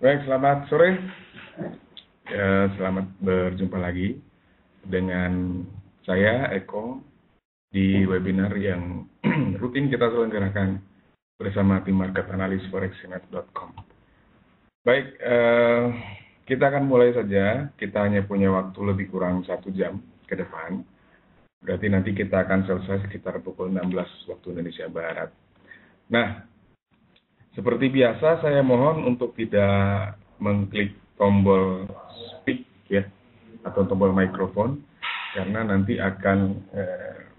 Baik, selamat sore. Selamat berjumpa lagi dengan saya, Eko, di webinar yang rutin kita selenggarakan bersama tim market analis forexinet.com. Baik, kita akan mulai saja. Kita hanya punya waktu lebih kurang 1 jam ke depan. Berarti nanti kita akan selesai sekitar pukul 16 waktu Indonesia Barat. Nah, seperti biasa, saya mohon untuk tidak mengklik tombol speak ya, atau tombol mikrofon, karena nanti akan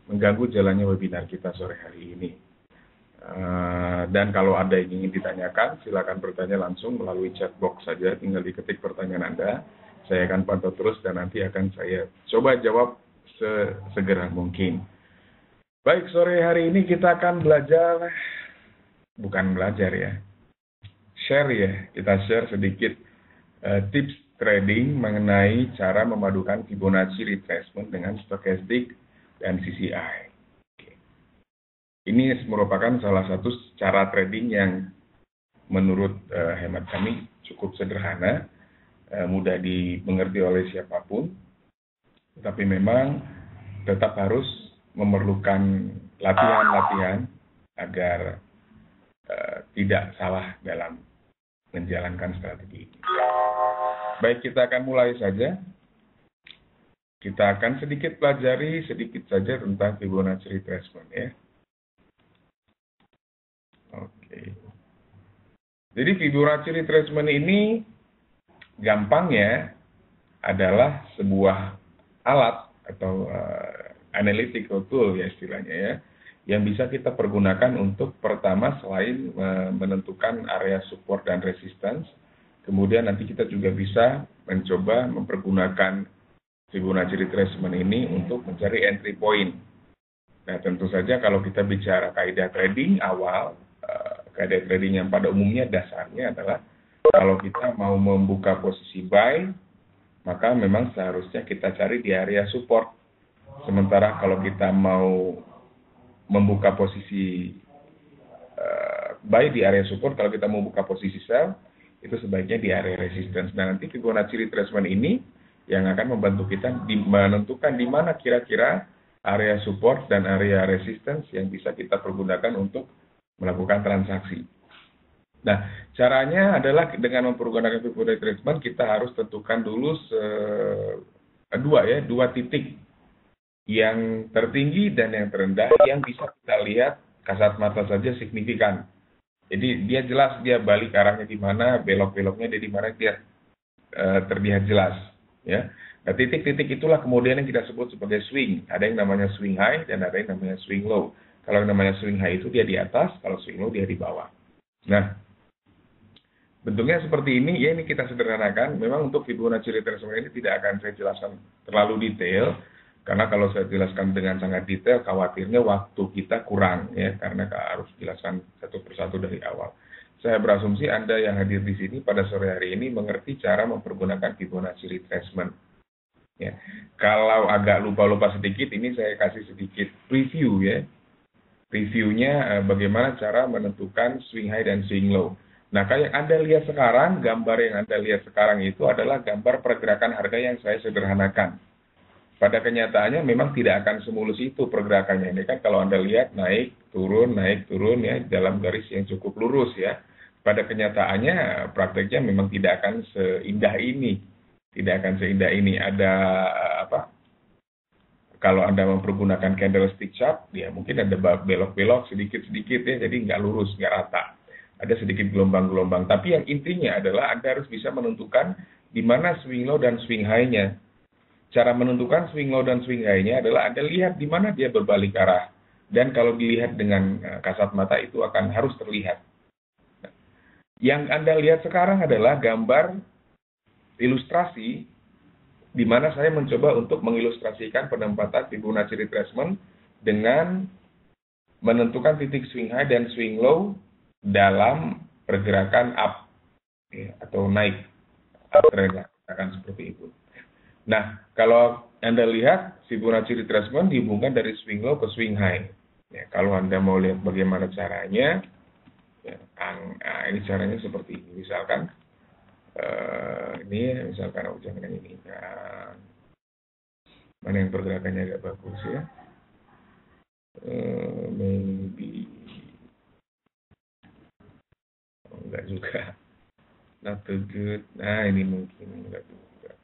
mengganggu jalannya webinar kita sore hari ini. Dan kalau ada yang ingin ditanyakan, silakan bertanya langsung melalui chat box saja, tinggal diketik pertanyaan Anda. Saya akan pantau terus dan nanti akan saya coba jawab sesegera mungkin. Baik, sore hari ini kita akan share ya, kita share sedikit tips trading mengenai cara memadukan Fibonacci retracement dengan stochastic dan CCI. Ini merupakan salah satu cara trading yang menurut hemat kami cukup sederhana, mudah dimengerti oleh siapapun, tetapi memang tetap harus memerlukan latihan-latihan agar tidak salah dalam menjalankan strategi ini. Baik, kita akan mulai saja. Kita akan sedikit pelajari sedikit saja tentang Fibonacci retracement ya. Oke. Jadi Fibonacci retracement ini gampangnya adalah sebuah alat atau analytical tool ya istilahnya ya, yang bisa kita pergunakan untuk pertama selain menentukan area support dan resistance, kemudian nanti kita juga bisa mencoba mempergunakan Fibonacci retracement ini untuk mencari entry point. Nah, tentu saja kalau kita bicara kaidah trading awal, kaidah trading yang pada umumnya dasarnya adalah kalau kita mau membuka posisi buy, maka memang seharusnya kita cari di area support. Sementara kalau kita mau membuka posisi buy di area support, kalau kita mau buka posisi sell, itu sebaiknya di area resistance. Nah, nanti Fibonacci retracement ini yang akan membantu kita menentukan di mana kira-kira area support dan area resistance yang bisa kita pergunakan untuk melakukan transaksi. Nah, caranya adalah dengan mempergunakan Fibonacci retracement, kita harus tentukan dulu dua titik yang tertinggi dan yang terendah yang bisa kita lihat kasat mata saja signifikan. Jadi dia jelas dia balik arahnya di mana, belok-beloknya di mana dia terlihat jelas. Ya. Nah, titik-titik itulah kemudian yang kita sebut sebagai swing. Ada yang namanya swing high dan ada yang namanya swing low. Kalau yang namanya swing high itu dia di atas, kalau swing low dia di bawah. Nah, bentuknya seperti ini, ya ini kita sederhanakan. Memang untuk Fibonacci retracement ini tidak akan saya jelaskan terlalu detail, karena kalau saya jelaskan dengan sangat detail, khawatirnya waktu kita kurang, ya, karena harus jelaskan satu persatu dari awal. Saya berasumsi Anda yang hadir di sini pada sore hari ini mengerti cara mempergunakan Fibonacci retracement. Ya. Kalau agak lupa-lupa sedikit, ini saya kasih sedikit preview ya. Reviewnya bagaimana cara menentukan swing high dan swing low. Nah, kayak Anda lihat sekarang, gambar yang Anda lihat sekarang itu adalah gambar pergerakan harga yang saya sederhanakan. Pada kenyataannya memang tidak akan semulus itu pergerakannya. Ini kan kalau Anda lihat naik, turun ya dalam garis yang cukup lurus ya. Pada kenyataannya prakteknya memang tidak akan seindah ini. Tidak akan seindah ini. Ada kalau Anda mempergunakan candlestick chart, ya mungkin ada belok-belok sedikit-sedikit ya, jadi nggak lurus, nggak rata. Ada sedikit gelombang-gelombang. Tapi yang intinya adalah Anda harus bisa menentukan di mana swing low dan swing high-nya. Cara menentukan swing low dan swing high-nya adalah Anda lihat di mana dia berbalik arah. Dan kalau dilihat dengan kasat mata itu akan harus terlihat. Yang Anda lihat sekarang adalah gambar ilustrasi di mana saya mencoba untuk mengilustrasikan penempatan Fibonacci retracement dengan menentukan titik swing high dan swing low dalam pergerakan up ya, atau naik uptrend akan seperti itu. Nah, kalau Anda lihat Fibonacci retracement dihubungkan dari swing low ke swing high. Ya, kalau Anda mau lihat bagaimana caranya, ya, ini caranya seperti ini. Misalkan Ini misalkan jangan yang ini kan, mana yang pergerakannya agak bagus ya, maybe enggak juga, not too good. Nah ini mungkin enggak juga,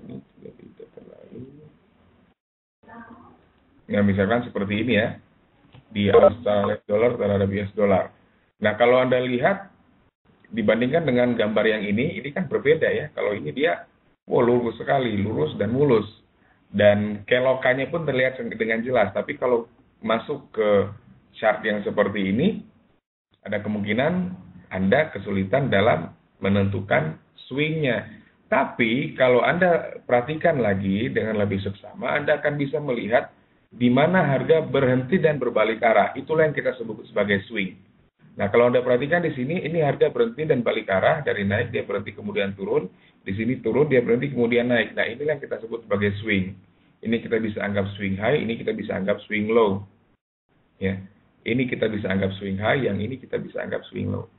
ini juga tidak terlalu. Nah misalkan seperti ini ya, di Australian dollar terhadap US dollar. Nah kalau Anda lihat dibandingkan dengan gambar yang ini kan berbeda ya. Kalau ini dia lurus sekali, lurus dan mulus. Dan kelokannya pun terlihat dengan jelas. Tapi kalau masuk ke chart yang seperti ini, ada kemungkinan Anda kesulitan dalam menentukan swingnya. Tapi kalau Anda perhatikan lagi dengan lebih seksama, Anda akan bisa melihat di mana harga berhenti dan berbalik arah. Itulah yang kita sebut sebagai swing. Nah, kalau Anda perhatikan di sini, ini harga berhenti dan balik arah, dari naik dia berhenti kemudian turun, di sini turun dia berhenti kemudian naik. Nah, inilah yang kita sebut sebagai swing. Ini kita bisa anggap swing high, ini kita bisa anggap swing low. Ya. Ini kita bisa anggap swing high, yang ini kita bisa anggap swing low.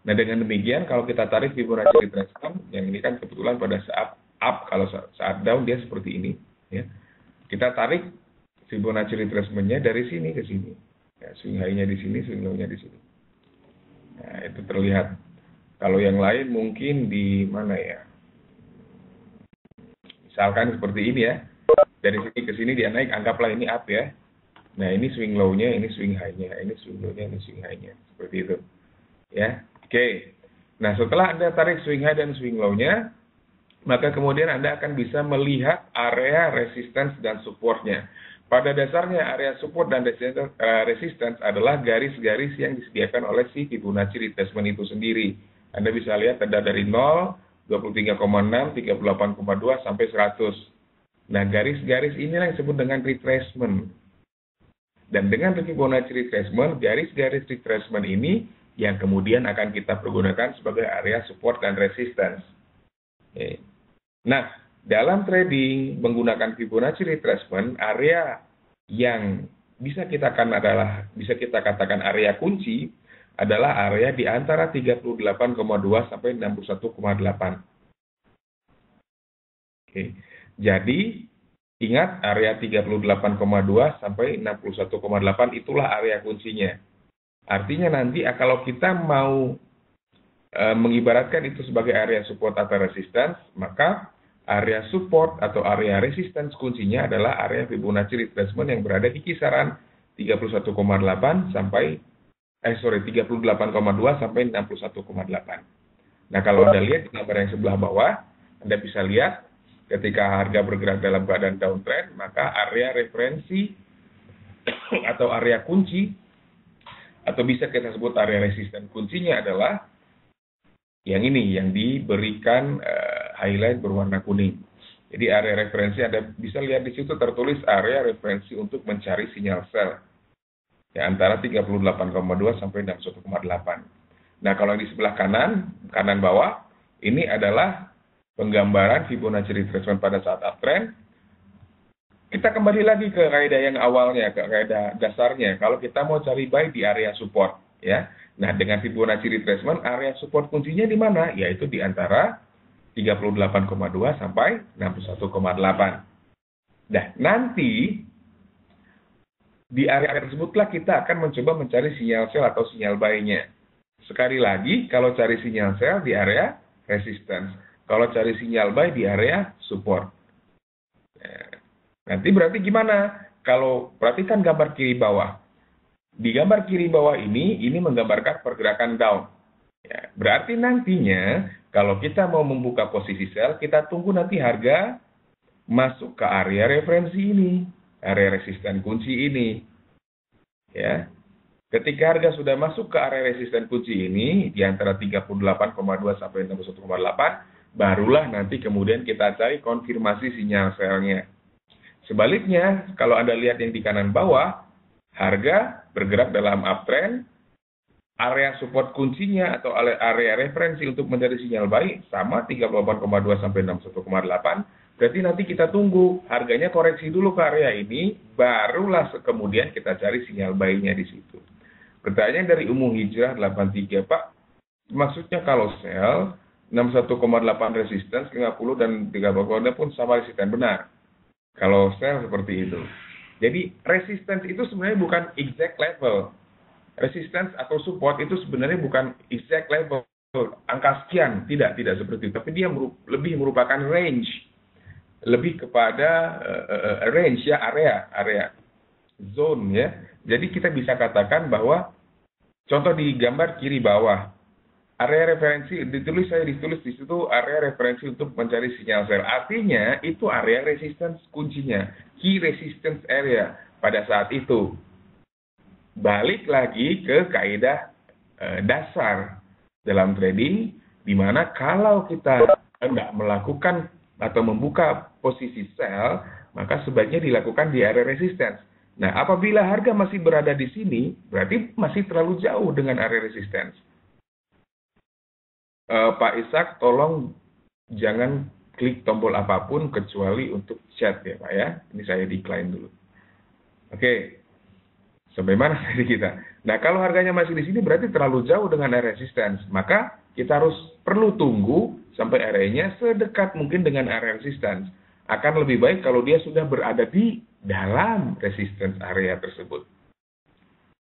Nah, dengan demikian kalau kita tarik Fibonacci retracement, yang ini kan kebetulan pada saat up, kalau saat down dia seperti ini, ya. Kita tarik Fibonacci retracement-nya dari sini ke sini. Ya, swing high-nya di sini, swing low-nya di sini. Nah, itu terlihat. Kalau yang lain mungkin di mana ya? Misalkan seperti ini ya. Dari sini ke sini dia naik, anggaplah ini up ya. Nah, ini swing low-nya, ini swing high-nya, ini swing low-nya, ini swing high-nya. Seperti itu. Ya. Oke. Nah, setelah Anda tarik swing high dan swing low-nya, maka kemudian Anda akan bisa melihat area resistance dan support-nya. Pada dasarnya area support dan resistance adalah garis-garis yang disediakan oleh si Fibonacci retracement itu sendiri. Anda bisa lihat ada dari 0, 23,6, 38,2 sampai 100. Nah, garis-garis inilah yang disebut dengan retracement. Dan dengan Fibonacci retracement, garis-garis retracement ini yang kemudian akan kita pergunakan sebagai area support dan resistance. Nah, dalam trading menggunakan Fibonacci retracement, area yang bisa kita katakan area kunci adalah area di antara 38,2 sampai 61,8. Oke. Jadi, ingat area 38,2 sampai 61,8 itulah area kuncinya. Artinya nanti kalau kita mau mengibaratkan itu sebagai area support atau resistance, maka area support atau area resistance kuncinya adalah area Fibonacci retracement yang berada di kisaran 31,8 sampai 38,2 sampai 61,8. Nah, kalau Anda lihat di gambar yang sebelah bawah, Anda bisa lihat ketika harga bergerak dalam keadaan downtrend, maka area referensi atau area kunci atau bisa kita sebut area resistance kuncinya adalah yang ini, yang diberikan highlight berwarna kuning. Jadi area referensi Anda bisa lihat di situ tertulis area referensi untuk mencari sinyal sell. Ya, antara 38,2 sampai 61,8. Nah, kalau di sebelah kanan bawah, ini adalah penggambaran Fibonacci retracement pada saat uptrend. Kita kembali lagi ke kaidah yang awalnya, ke kaidah dasarnya. Kalau kita mau cari buy di area support, ya. Nah, dengan Fibonacci retracement, area support kuncinya di mana? Yaitu di antara 38,2 sampai 61,8. Nah, nanti di area tersebutlah kita akan mencoba mencari sinyal sell atau sinyal buy-nya. Sekali lagi, kalau cari sinyal sell di area resistance. Kalau cari sinyal buy di area support. Nanti berarti gimana? Kalau perhatikan gambar kiri bawah. Di gambar kiri bawah ini menggambarkan pergerakan down. Ya, berarti nantinya kalau kita mau membuka posisi sell, kita tunggu nanti harga masuk ke area referensi ini, area resisten kunci ini. Ya. Ketika harga sudah masuk ke area resisten kunci ini di antara 38,2 sampai 61,8, barulah nanti kemudian kita cari konfirmasi sinyal sell-nya. Sebaliknya, kalau Anda lihat yang di kanan bawah, harga bergerak dalam uptrend, area support kuncinya atau area referensi untuk mencari sinyal buy sama 38,2 sampai 61,8. Berarti nanti kita tunggu harganya koreksi dulu ke area ini, barulah kemudian kita cari sinyal buy-nya di situ. Pertanyaan dari Umum Hijrah 83, Pak, maksudnya kalau sell 61,8 resistance, 50 dan 30 pun sama resisten, benar. Kalau sell seperti itu. Jadi resistance itu sebenarnya bukan exact level. Resistance atau support itu sebenarnya bukan exact level, angka sekian, tidak seperti itu. Tapi dia lebih merupakan range, lebih kepada range ya, area, zone ya. Jadi kita bisa katakan bahwa contoh di gambar kiri bawah, area referensi ditulis di situ area referensi untuk mencari sinyal sell. Artinya itu area resistance kuncinya, key resistance area pada saat itu. Balik lagi ke kaidah dasar dalam trading, di mana kalau kita hendak melakukan atau membuka posisi sell, maka sebaiknya dilakukan di area resistance. Nah, apabila harga masih berada di sini, berarti masih terlalu jauh dengan area resistance. Pak Ishak, tolong jangan klik tombol apapun kecuali untuk chat ya Pak ya. Ini saya decline dulu. Oke. Sampai mana tadi kita? Nah, kalau harganya masih di sini berarti terlalu jauh dengan area resistance. Maka kita perlu tunggu sampai areanya sedekat mungkin dengan area resistance. Akan lebih baik kalau dia sudah berada di dalam resistance area tersebut.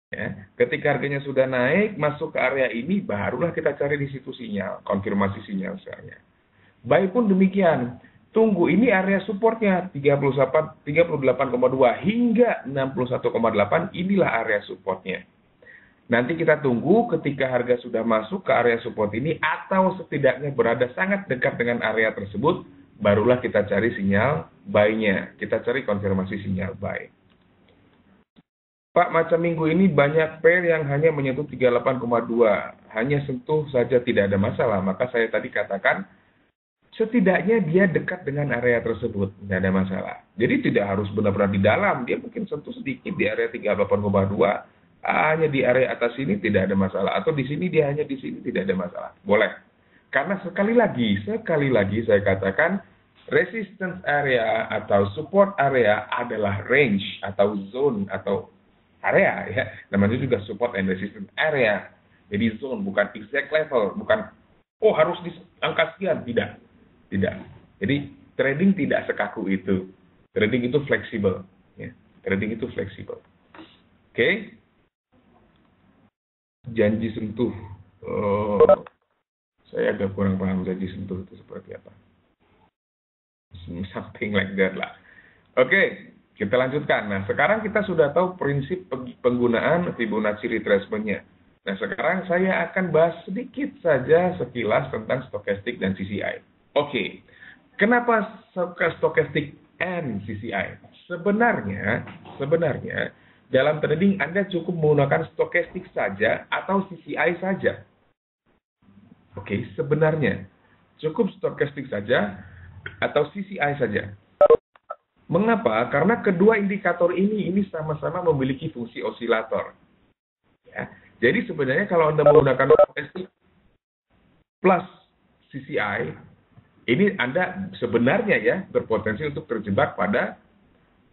Ya, ketika harganya sudah naik masuk ke area ini, barulah kita cari di situ sinyal, konfirmasi sinyal misalnya. Baik pun demikian. Tunggu, ini area supportnya 38,2 hingga 61,8, inilah area supportnya. Nanti kita tunggu ketika harga sudah masuk ke area support ini atau setidaknya berada sangat dekat dengan area tersebut, barulah kita cari sinyal buy-nya. Kita cari konfirmasi sinyal buy. Pak, macam minggu ini banyak pair yang hanya menyentuh 38,2, hanya sentuh saja tidak ada masalah. Maka saya tadi katakan, setidaknya dia dekat dengan area tersebut, tidak ada masalah. Jadi tidak harus benar-benar di dalam, dia mungkin sentuh sedikit di area 38,2, hanya di area atas sini tidak ada masalah. Atau di sini dia hanya di sini tidak ada masalah. Boleh. Karena sekali lagi saya katakan, resistance area atau support area adalah range atau zone atau area ya. Namanya juga support and resistance area. Jadi zone bukan exact level, bukan harus di angka sekian, tidak. Jadi trading tidak sekaku itu. Trading itu fleksibel. Ya. Trading itu fleksibel. Oke. Janji sentuh. Saya agak kurang paham janji sentuh itu seperti apa. Something like that lah. Oke, kita lanjutkan. Nah, sekarang kita sudah tahu prinsip penggunaan Fibonacci retracement-nya. Nah, sekarang saya akan bahas sedikit saja sekilas tentang stokastik dan CCI. Oke, kenapa stokastik and CCI? Sebenarnya dalam trading Anda cukup menggunakan stokastik saja atau CCI saja. Oke, sebenarnya cukup stokastik saja atau CCI saja. Mengapa? Karena kedua indikator ini sama-sama memiliki fungsi osilator. Ya. Jadi sebenarnya kalau Anda menggunakan stokastik plus CCI, ini Anda sebenarnya ya berpotensi untuk terjebak pada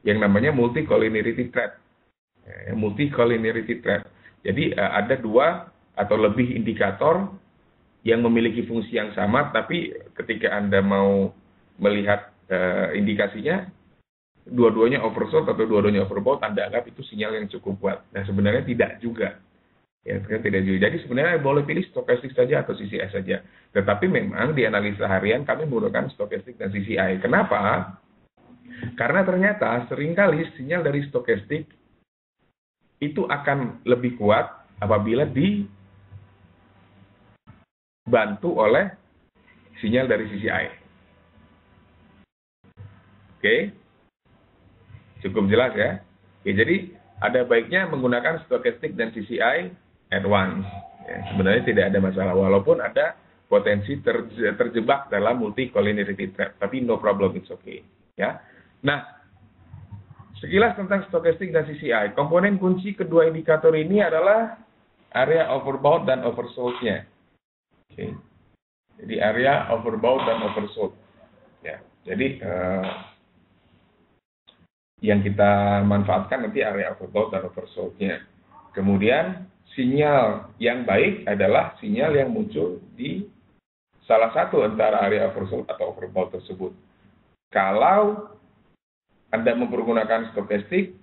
yang namanya multi-collinearity trap. Multi-collinearity trap. Jadi ada dua atau lebih indikator yang memiliki fungsi yang sama, tapi ketika Anda mau melihat indikasinya, dua-duanya oversold atau dua-duanya overbought, Anda anggap itu sinyal yang cukup kuat. Nah, sebenarnya tidak juga. Ya, tidak juga. Jadi sebenarnya boleh pilih stokastik saja atau CCI saja. Tetapi memang di analisa harian kami menggunakan stokastik dan CCI. Kenapa? Karena ternyata seringkali sinyal dari stokastik itu akan lebih kuat apabila dibantu oleh sinyal dari CCI. Oke? Cukup jelas ya? Oke, jadi ada baiknya menggunakan stokastik dan CCI at once. Ya, sebenarnya tidak ada masalah, walaupun ada potensi terjebak dalam multi-collinearity trap, tapi no problem, it's okay. Ya. Nah, sekilas tentang stokastik dan CCI. Komponen kunci kedua indikator ini adalah area overbought dan oversold-nya. Oke. Jadi area overbought dan oversold. Ya. Jadi yang kita manfaatkan nanti area overbought dan oversold-nya. Kemudian sinyal yang baik adalah sinyal yang muncul di salah satu antara area oversold atau overbought tersebut. Kalau Anda mempergunakan stokastik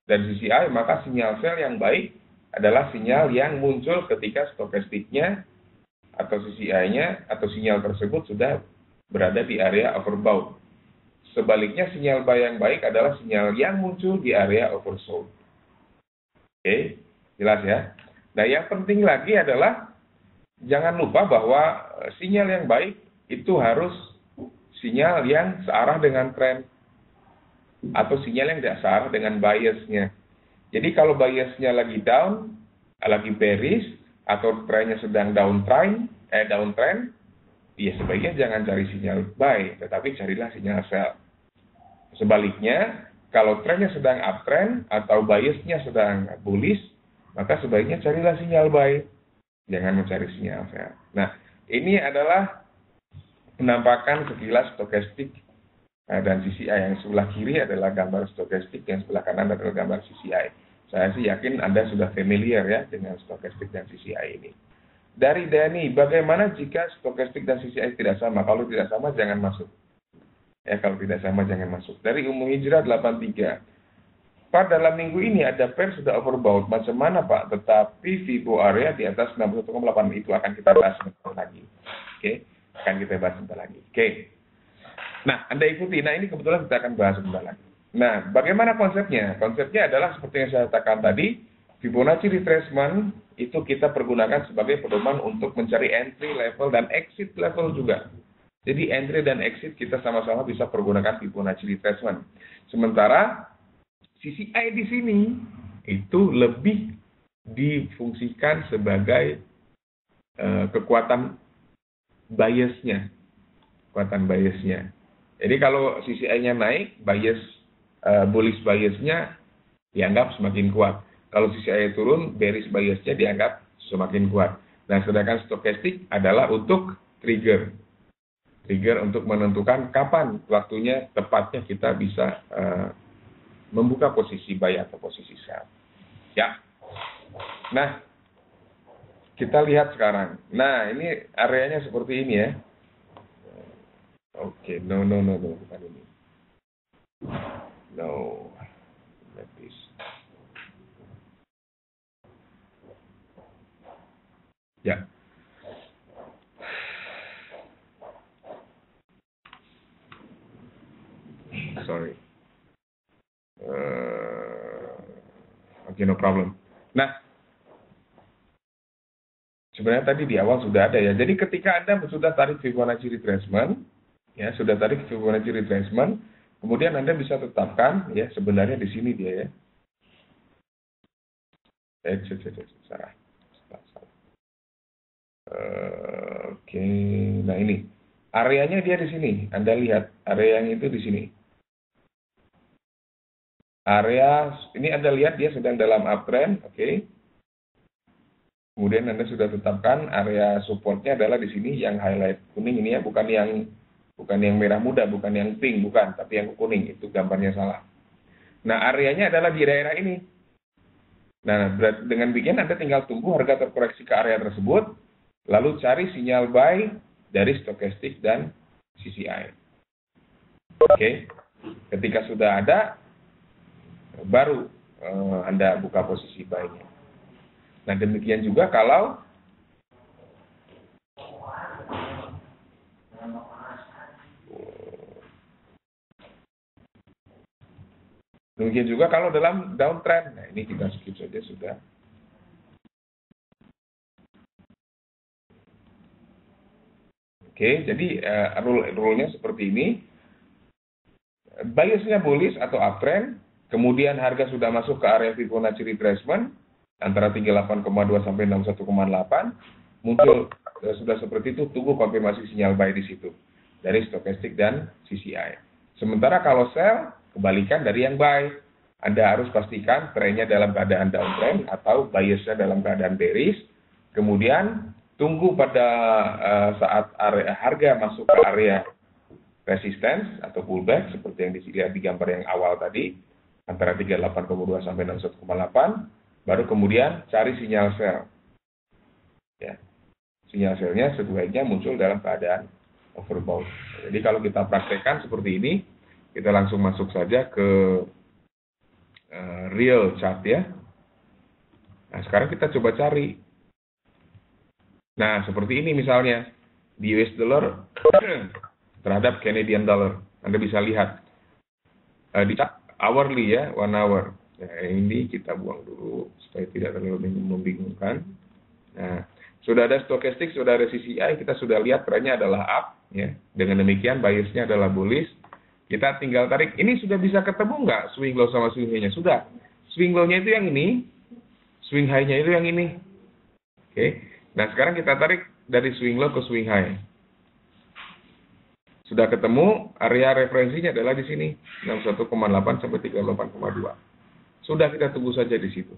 dan CCI, maka sinyal sell yang baik adalah sinyal yang muncul ketika stokastiknya atau CCI-nya atau sinyal tersebut sudah berada di area overbought. Sebaliknya, sinyal buy yang baik adalah sinyal yang muncul di area oversold. Oke, jelas ya? Nah, yang penting lagi adalah jangan lupa bahwa sinyal yang baik itu harus sinyal yang searah dengan tren atau sinyal yang tidak searah dengan biasnya. Jadi kalau biasnya lagi down, lagi bearish, atau trennya sedang downtrend, ya sebaiknya jangan cari sinyal buy, tetapi carilah sinyal sell. Sebaliknya, kalau trennya sedang uptrend atau biasnya sedang bullish, maka sebaiknya carilah sinyal buy, jangan mencari sinyal sell. Nah, ini adalah penampakan sekilas stokastik dan CCI. Yang sebelah kiri adalah gambar stokastik, yang sebelah kanan adalah gambar CCI. Saya sih yakin Anda sudah familiar ya dengan stokastik dan CCI ini. Dari Dani, bagaimana jika stokastik dan CCI tidak sama? Kalau tidak sama, jangan masuk. Ya, kalau tidak sama, jangan masuk. Dari Umum Hijrah 83. Pak, dalam minggu ini ada pair sudah overbought. Macam mana Pak? Tetapi Fibo area di atas 61,8 itu akan kita bahas sebentar lagi. Oke, akan kita bahas sebentar lagi. Oke. Nah, Anda ikuti. Nah, ini kebetulan kita akan bahas sebentar lagi. Nah, bagaimana konsepnya? Konsepnya adalah seperti yang saya katakan tadi, Fibonacci retracement itu kita pergunakan sebagai pedoman untuk mencari entry level dan exit level juga. Jadi entry dan exit kita sama-sama bisa pergunakan Fibonacci retracement. Sementara CCI di sini itu lebih difungsikan sebagai kekuatan biasnya. Kekuatan biasnya. Jadi kalau CCI-nya naik, bullish biasnya dianggap semakin kuat. Kalau CCI turun, bearish biasnya dianggap semakin kuat. Nah, sedangkan stokastik adalah untuk trigger. Trigger untuk menentukan kapan waktunya tepatnya kita bisa membuka posisi buy atau posisi sell. Ya. Nah, kita lihat sekarang. Nah, ini areanya seperti ini ya. Oke, no, bukan ini. No, like this. Ya. Sorry. Oke, no problem. Nah, sebenarnya tadi di awal sudah ada ya. Jadi ketika Anda sudah tarik Fibonacci retracement, ya sudah tarik Fibonacci retracement, kemudian Anda bisa tetapkan ya sebenarnya di sini dia ya. Salah. Oke, nah ini areanya dia di sini. Anda lihat area yang itu di sini. Area ini Anda lihat dia sedang dalam uptrend, oke. Kemudian Anda sudah tetapkan area supportnya adalah di sini yang highlight kuning ini ya, bukan yang merah muda, bukan yang pink, bukan, tapi yang kuning, itu gambarnya salah. Nah, areanya adalah di daerah ini. Nah, dengan demikian Anda tinggal tunggu harga terkoreksi ke area tersebut, lalu cari sinyal buy dari stokastik dan CCI. Oke, ketika sudah ada, baru Anda buka posisi buy-nya. Nah, demikian juga kalau dalam downtrend. Nah, ini kita skip saja sudah. Oke, jadi rule-nya seperti ini. Biasnya bullish atau uptrend, kemudian harga sudah masuk ke area Fibonacci retracement antara 38,2 sampai 61,8, muncul sudah seperti itu, tunggu konfirmasi sinyal buy di situ dari stokastik dan CCI. Sementara kalau sell, kebalikan dari yang buy. Anda harus pastikan trennya dalam keadaan downtrend atau biasnya dalam keadaan bearish. Kemudian tunggu pada saat harga masuk ke area resistance atau pullback seperti yang dilihat di gambar yang awal tadi antara 38,2 sampai 61,8, baru kemudian cari sinyal sell. Ya. sinyal sell-nya sebaiknya muncul dalam keadaan overbought. Jadi kalau kita praktekkan seperti ini, kita langsung masuk saja ke real chart ya. Nah, sekarang kita coba cari. Nah, seperti ini misalnya di US dollar terhadap Canadian dollar. Anda bisa lihat di chart hourly ya, 1 hour. Nah, ini kita buang dulu supaya tidak terlalu membingungkan. Nah, sudah ada stochastic, sudah ada CCI, kita sudah lihat trennya adalah up ya. Dengan demikian biasnya adalah bullish. Kita tinggal tarik. Ini sudah bisa ketemu nggak swing low sama swing high-nya? Sudah. Swing low-nya itu yang ini, swing high-nya itu yang ini. Oke. Nah, sekarang kita tarik dari swing low ke swing high. Sudah ketemu, area referensinya adalah di sini, 61,8 sampai 38,2. Sudah, kita tunggu saja di situ.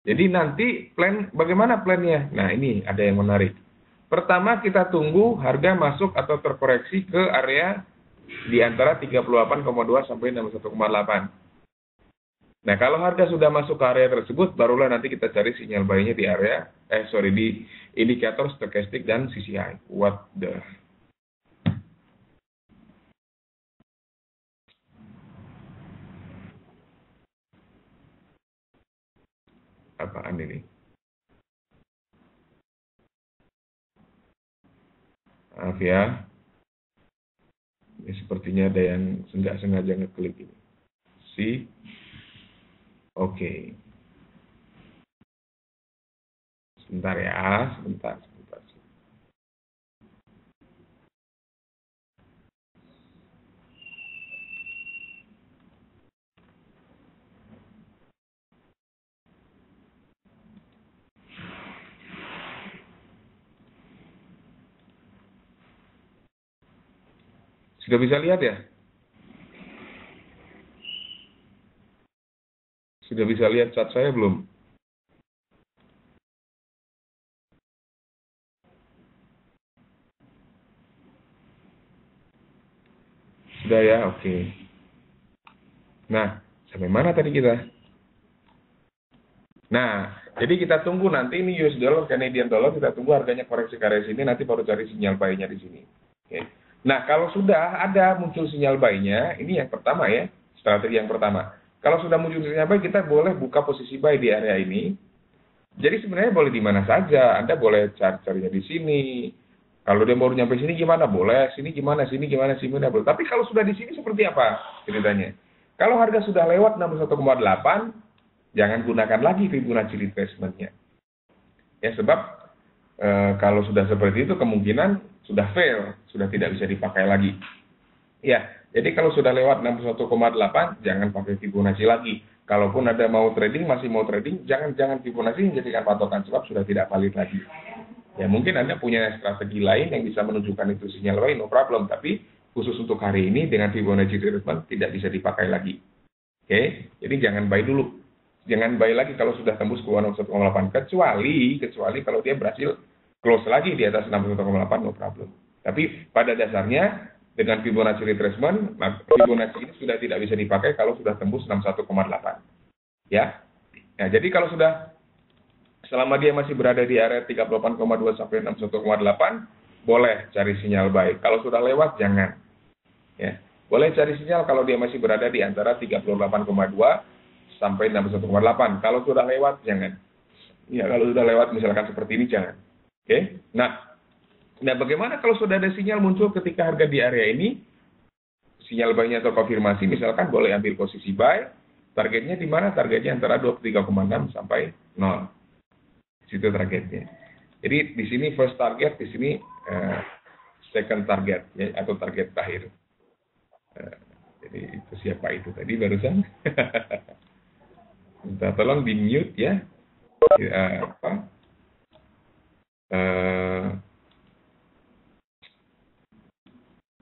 Jadi nanti bagaimana plannya? Nah, ini ada yang menarik. Pertama, kita tunggu harga masuk atau terkoreksi ke area di antara 38,2 sampai 61,8. Nah, kalau harga sudah masuk ke area tersebut, barulah nanti kita cari sinyal buy-nya di area, di indikator stochastic dan CCI. What the... Apaan ini? Maaf ya. Ini sepertinya ada yang nggak sengaja ngeklik ini. Oke. Sebentar ya, sebentar. Sudah bisa lihat ya? Sudah bisa lihat chat saya belum? Sudah ya, oke. Nah, sampai mana tadi kita? Nah, jadi kita tunggu nanti ini US dollar, Canadian dollar, kita tunggu harganya koreksi ke area sini, nanti baru cari sinyal buy-nya di sini. Oke. Nah, kalau sudah ada muncul sinyal buy-nya, ini yang pertama ya, strategi yang pertama. Kalau sudah muncul sinyal buy, kita boleh buka posisi buy di area ini. Jadi sebenarnya boleh di mana saja, Anda boleh carinya di sini. Kalau dia baru nyampe sini gimana? Boleh. Sini gimana? Sini gimana? Sini gimana? Boleh. Tapi kalau sudah di sini seperti apa ceritanya? Kalau harga sudah lewat 61,8, jangan gunakan lagi Fibonacci retracement-nya. Ya, sebab kalau sudah seperti itu kemungkinan sudah fail, sudah tidak bisa dipakai lagi. Ya, jadi kalau sudah lewat 61,8, jangan pakai Fibonacci lagi. Kalaupun ada masih mau trading, jangan Fibonacci jadikan patokan sebab sudah tidak valid lagi. Ya, mungkin Anda punya strategi lain yang bisa menunjukkan itu sinyal buy, no problem. Tapi khusus untuk hari ini dengan Fibonacci retracement tidak bisa dipakai lagi. Oke, jadi jangan buy dulu. Jangan buy lagi kalau sudah tembus ke 61,8, kecuali kalau dia berhasil close lagi di atas 61,8, no problem. Tapi pada dasarnya dengan Fibonacci retracement, Fibonacci ini sudah tidak bisa dipakai kalau sudah tembus 61,8. Ya. Nah, jadi kalau sudah selama dia masih berada di area 38,2 sampai 61,8, boleh cari sinyal buy. Kalau sudah lewat jangan. Ya. Boleh cari sinyal kalau dia masih berada di antara 38,2 sampai 61,8. Kalau sudah lewat, jangan. Ya, kalau sudah lewat misalkan seperti ini, jangan. Oke? Nah, bagaimana kalau sudah ada sinyal muncul ketika harga di area ini, sinyal buy-nya terkonfirmasi, misalkan boleh ambil posisi buy, targetnya di mana? Targetnya antara 23,6 sampai 0. Di situ targetnya. Jadi di sini first target, di sini second target, ya, atau target terakhir. Jadi itu siapa itu tadi barusan? Minta tolong di mute ya.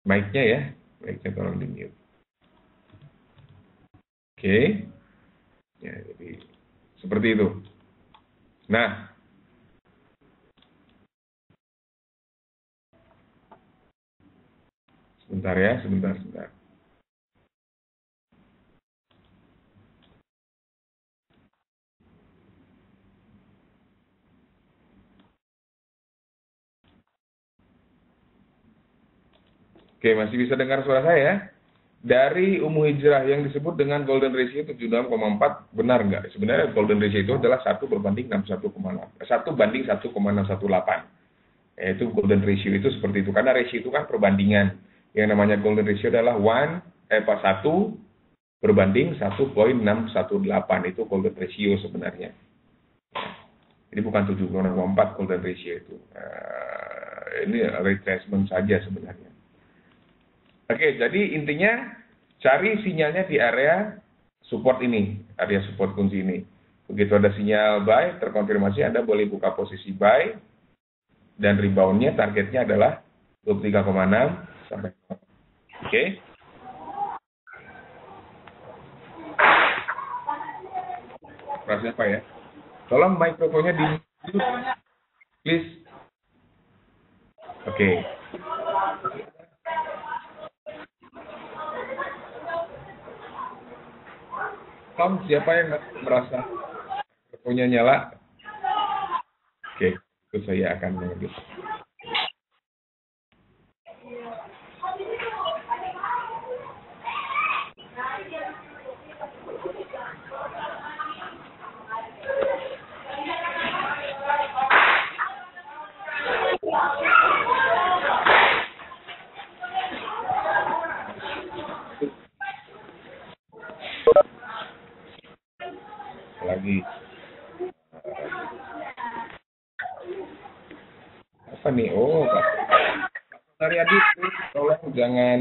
Mic-nya ya, mic-nya tolong di mute. Oke. Ya, jadi seperti itu. Nah, sebentar ya, sebentar. Oke, masih bisa dengar suara saya? Dari Ummu Hijrah yang disebut dengan golden ratio 76,4, benar nggak? Sebenarnya golden ratio itu adalah 1/61,8. 1/1,618. Yaitu golden ratio itu seperti itu. Karena ratio itu kan perbandingan. Yang namanya golden ratio adalah 1/1 itu golden ratio sebenarnya. Ini bukan 76,4 golden ratio itu. Ini retracement saja sebenarnya. Oke, jadi intinya cari sinyalnya di area support ini, area support kunci ini. Begitu ada sinyal buy, terkonfirmasi Anda boleh buka posisi buy, dan reboundnya targetnya adalah 23,6 sampai. Oke. Terus apa ya? Tolong mikrofonnya di please. Oke. Tom, siapa yang merasa mikrofonnya nyala? Oke, itu saya akan mengambil. Lagi apa nih? Oh, Pak Sunaryadi, tolong jangan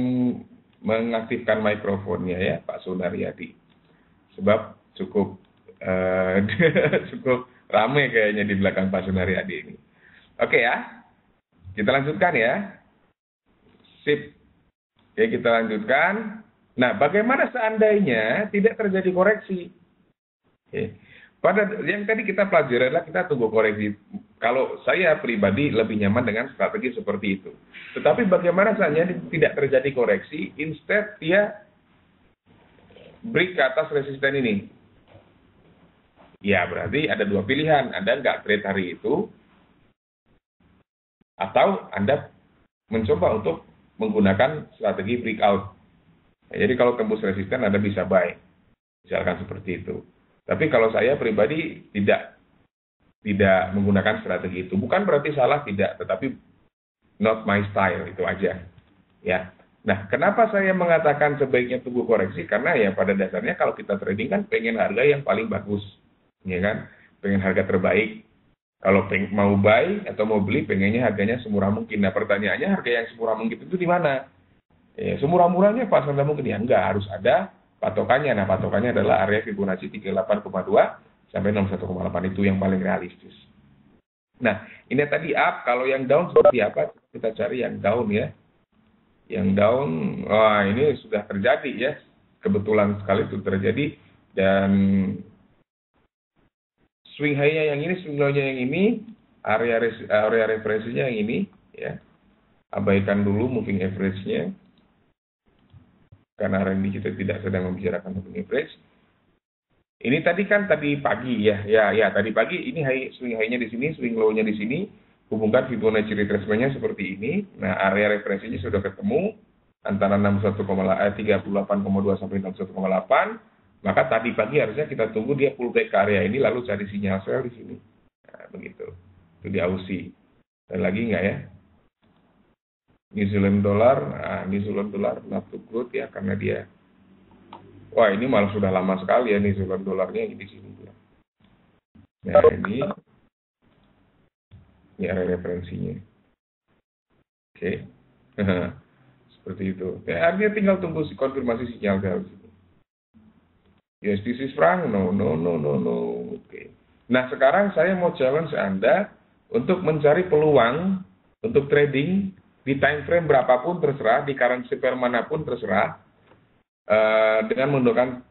mengaktifkan mikrofonnya ya, Pak Sunaryadi. Sebab cukup cukup ramai kayaknya di belakang Pak Sunaryadi ini. Oke ya, kita lanjutkan ya. Sip. Oke, kita lanjutkan. Nah, bagaimana seandainya tidak terjadi koreksi? Oke. Pada yang tadi kita pelajari adalah kita tunggu koreksi. Kalau saya pribadi lebih nyaman dengan strategi seperti itu. Tetapi bagaimana seandainya tidak terjadi koreksi, instead dia break ke atas resisten ini? Ya, berarti ada dua pilihan. Anda nggak trade hari itu, atau Anda mencoba untuk menggunakan strategi breakout. Ya, jadi kalau tembus resisten Anda bisa buy. Misalkan seperti itu. Tapi kalau saya pribadi tidak menggunakan strategi itu. Bukan berarti salah, tidak, tetapi not my style, itu aja. Ya. Nah, kenapa saya mengatakan sebaiknya tunggu koreksi? Karena ya pada dasarnya kalau kita trading kan pengen harga yang paling bagus. Ya kan? Pengen harga terbaik. Kalau mau buy atau mau beli, pengennya harganya semurah mungkin. Nah, pertanyaannya harga yang semurah mungkin itu di mana? Ya, semurah-murahnya pas rendah mungkin, ya enggak, harus ada patokannya. Nah, patokannya adalah area Fibonacci 38,2 sampai 61,8, itu yang paling realistis. Nah, ini tadi up. Kalau yang down seperti apa? Kita cari yang down ya. Yang down, wah ini sudah terjadi ya. Kebetulan sekali itu terjadi. Dan swing high-nya yang ini, swing low-nya yang ini, area referensinya yang ini ya. Abaikan dulu moving average-nya. Karena hari ini kita tidak sedang membicarakan moving average. Ini tadi pagi ya. Ya, tadi pagi ini swing high-nya di sini, swing low-nya di sini. Hubungkan Fibonacci retracement-nya seperti ini. Nah, area referensinya sudah ketemu antara 38,2 sampai 61,8. Maka tadi pagi harusnya kita tunggu dia pullback ke area ini lalu cari sinyal sell di sini. Nah, begitu. Itu di Aussie. Dan lagi enggak ya? New Zealand dollar not too good ya, karena dia, wah ini malah sudah lama sekali ya New Zealand dolarnya di sini. Nah ini area referensinya. Oke. Seperti itu. Ya, artinya tinggal tunggu konfirmasi sinyal dari sini. Yes, this is franc. No. Oke. Nah sekarang saya mau challenge Anda untuk mencari peluang untuk trading di time frame berapapun terserah, di currency pair manapun terserah, dengan menggunakan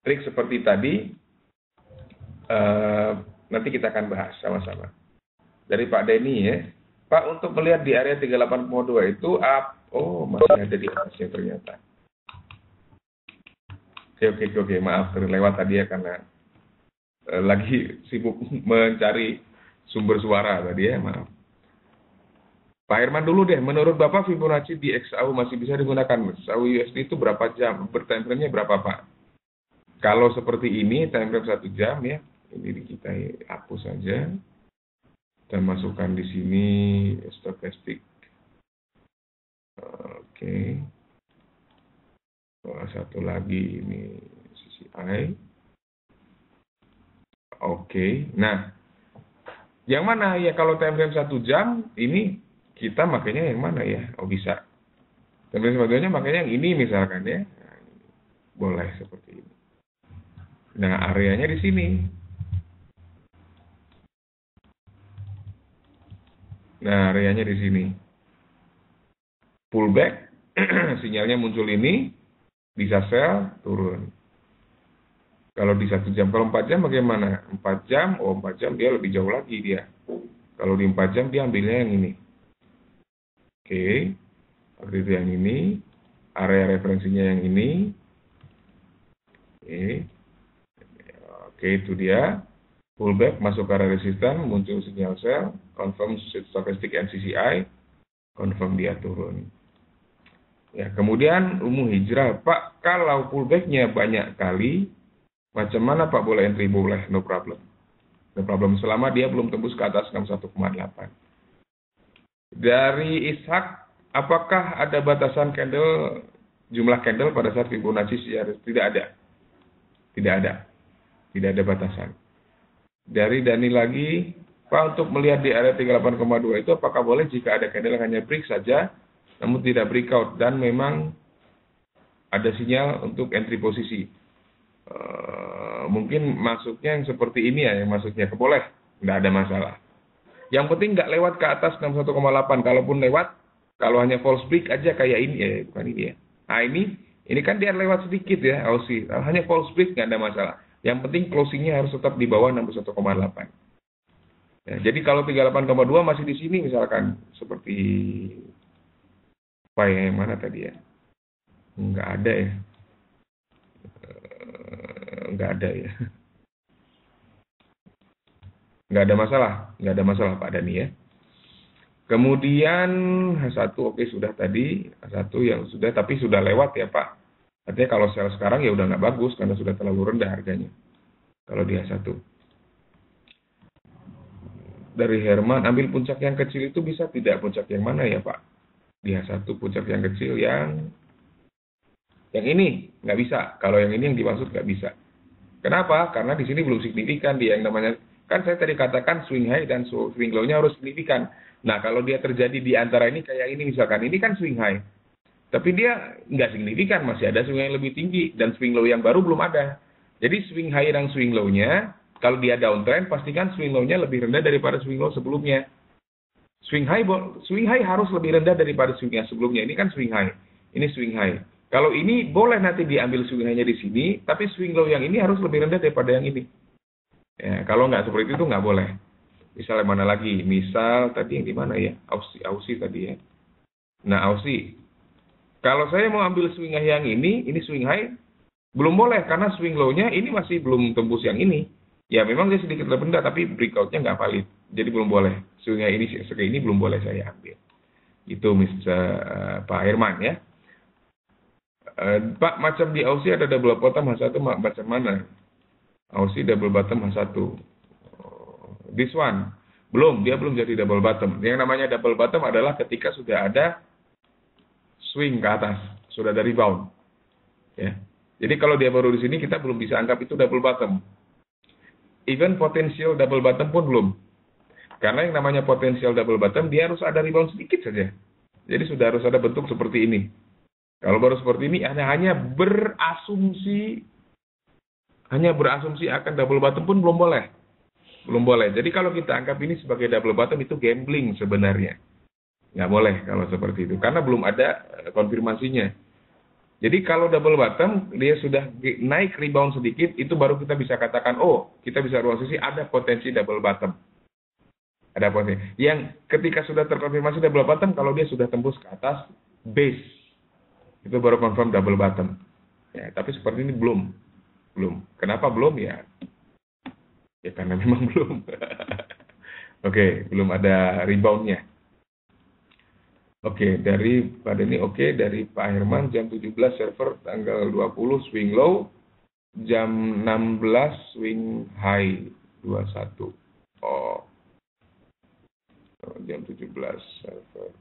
trik seperti tadi. Nanti kita akan bahas sama-sama. Dari Pak Denny ya. Pak, untuk melihat di area 38,2 itu up. Oh, masih ada di atasnya ternyata. Oke. Maaf, terlewat tadi ya karena lagi sibuk mencari sumber suara tadi ya, maaf. Pak Herman dulu deh, menurut Bapak Fibonacci di XAU masih bisa digunakan. XAU USD itu berapa jam? Time frame-nya berapa Pak? Kalau seperti ini, time frame 1 jam ya, ini kita hapus saja. Kita masukkan di sini stokastik. Oke. Satu lagi ini CCI. Oke. Nah, yang mana ya kalau time frame 1 jam ini kita makanya yang mana ya? Oh bisa. Time frame 1 jam makanya yang ini misalkan ya. Nah, boleh seperti ini. Nah, areanya di sini. Nah, areanya di sini. Pullback, sinyalnya muncul ini, bisa sell, turun. Kalau di 1 jam, kalau 4 jam bagaimana? 4 jam, 4 jam dia lebih jauh lagi dia. Kalau di 4 jam dia ambilnya yang ini. Oke, waktu itu yang ini, area referensinya yang ini. Oke, itu dia. Pullback, masuk ke area resisten, muncul sinyal sell, confirm stochastic NCCI, confirm dia turun. Ya, kemudian hijrah, Pak, kalau pullbacknya banyak kali, macam mana Pak boleh entry? Boleh, no problem. No problem, selama dia belum tembus ke atas 61,8. Dari Ishak, apakah ada batasan candle, jumlah candle pada saat Fibonacci CR? Tidak ada. Tidak ada. Tidak ada batasan. Dari Dani lagi, Pak, untuk melihat di area 38,2 itu apakah boleh jika ada candle hanya break saja, namun tidak breakout, dan memang ada sinyal untuk entry posisi? Mungkin masuknya yang seperti ini ya, yang masuknya boleh, nggak ada masalah. Yang penting nggak lewat ke atas 61,8. Kalaupun lewat, kalau hanya false break aja kayak ini ya, bukan ini ya. Nah ini kan dia lewat sedikit ya, Aussie. Hanya false break nggak ada masalah. Yang penting closingnya harus tetap di bawah 61,8. Ya, jadi kalau 38,2 masih di sini misalkan seperti apa ya, yang mana tadi ya? Nggak ada ya. Nggak ada ya. Nggak ada masalah Pak Dani ya. Kemudian H1 oke sudah tadi, H1 yang sudah tapi sudah lewat ya Pak. Artinya kalau sell sekarang ya udah nggak bagus karena sudah terlalu rendah harganya. Kalau di H1. Dari Herman, ambil puncak yang kecil itu bisa tidak? Puncak yang mana ya Pak? Di H1 puncak yang kecil yang ini nggak bisa. Kalau yang ini yang dimaksud nggak bisa. Kenapa? Karena di sini belum signifikan dia yang namanya, kan saya tadi katakan swing high dan swing low-nya harus signifikan. Nah, kalau dia terjadi di antara ini kayak ini misalkan, ini kan swing high. Tapi dia nggak signifikan, masih ada swing yang lebih tinggi dan swing low yang baru belum ada. Jadi swing high dan swing low-nya, kalau dia downtrend, pastikan swing low-nya lebih rendah daripada swing low sebelumnya. Swing high harus lebih rendah daripada swing yang sebelumnya. Ini kan swing high. Ini swing high. Kalau ini boleh nanti diambil swing high-nya di sini, tapi swing low yang ini harus lebih rendah daripada yang ini. Ya, kalau nggak seperti itu nggak boleh. Misalnya mana lagi? Misal tadi yang di mana ya? Aussie tadi ya. Nah, Aussie. Kalau saya mau ambil swing high yang ini swing high, belum boleh karena swing low-nya ini masih belum tembus yang ini. Ya memang dia sedikit lebih rendah, tapi breakout-nya nggak valid. Jadi belum boleh. Swing high ini belum boleh saya ambil. Itu Pak Herman ya. Pak, macam di Aussie ada double bottom H1 macam mana? Aussie double bottom H1. This one. Dia belum jadi double bottom. Yang namanya double bottom adalah ketika sudah ada swing ke atas, sudah ada rebound. Ya. Jadi kalau dia baru di sini kita belum bisa anggap itu double bottom. Even potensial double bottom pun belum. Karena yang namanya potensial double bottom dia harus ada rebound sedikit saja. Jadi sudah harus ada bentuk seperti ini. Kalau baru seperti ini hanya berasumsi akan double bottom pun belum boleh. Belum boleh. Jadi kalau kita anggap ini sebagai double bottom itu gambling sebenarnya. Nggak boleh kalau seperti itu. Karena belum ada konfirmasinya. Jadi kalau double bottom dia sudah naik rebound sedikit, itu baru kita bisa katakan, kita bisa posisi ada potensi double bottom. Ada potensi. Yang ketika sudah terkonfirmasi double bottom, kalau dia sudah tembus ke atas base. Itu baru confirm double bottom. Ya, tapi seperti ini belum. Kenapa belum ya? Ya karena memang belum. Oke, belum ada reboundnya. Oke, dari Pak Denny oke, dari Pak Herman jam 17 server tanggal 20 swing low, jam 16 swing high 21. Oh, jam 17 server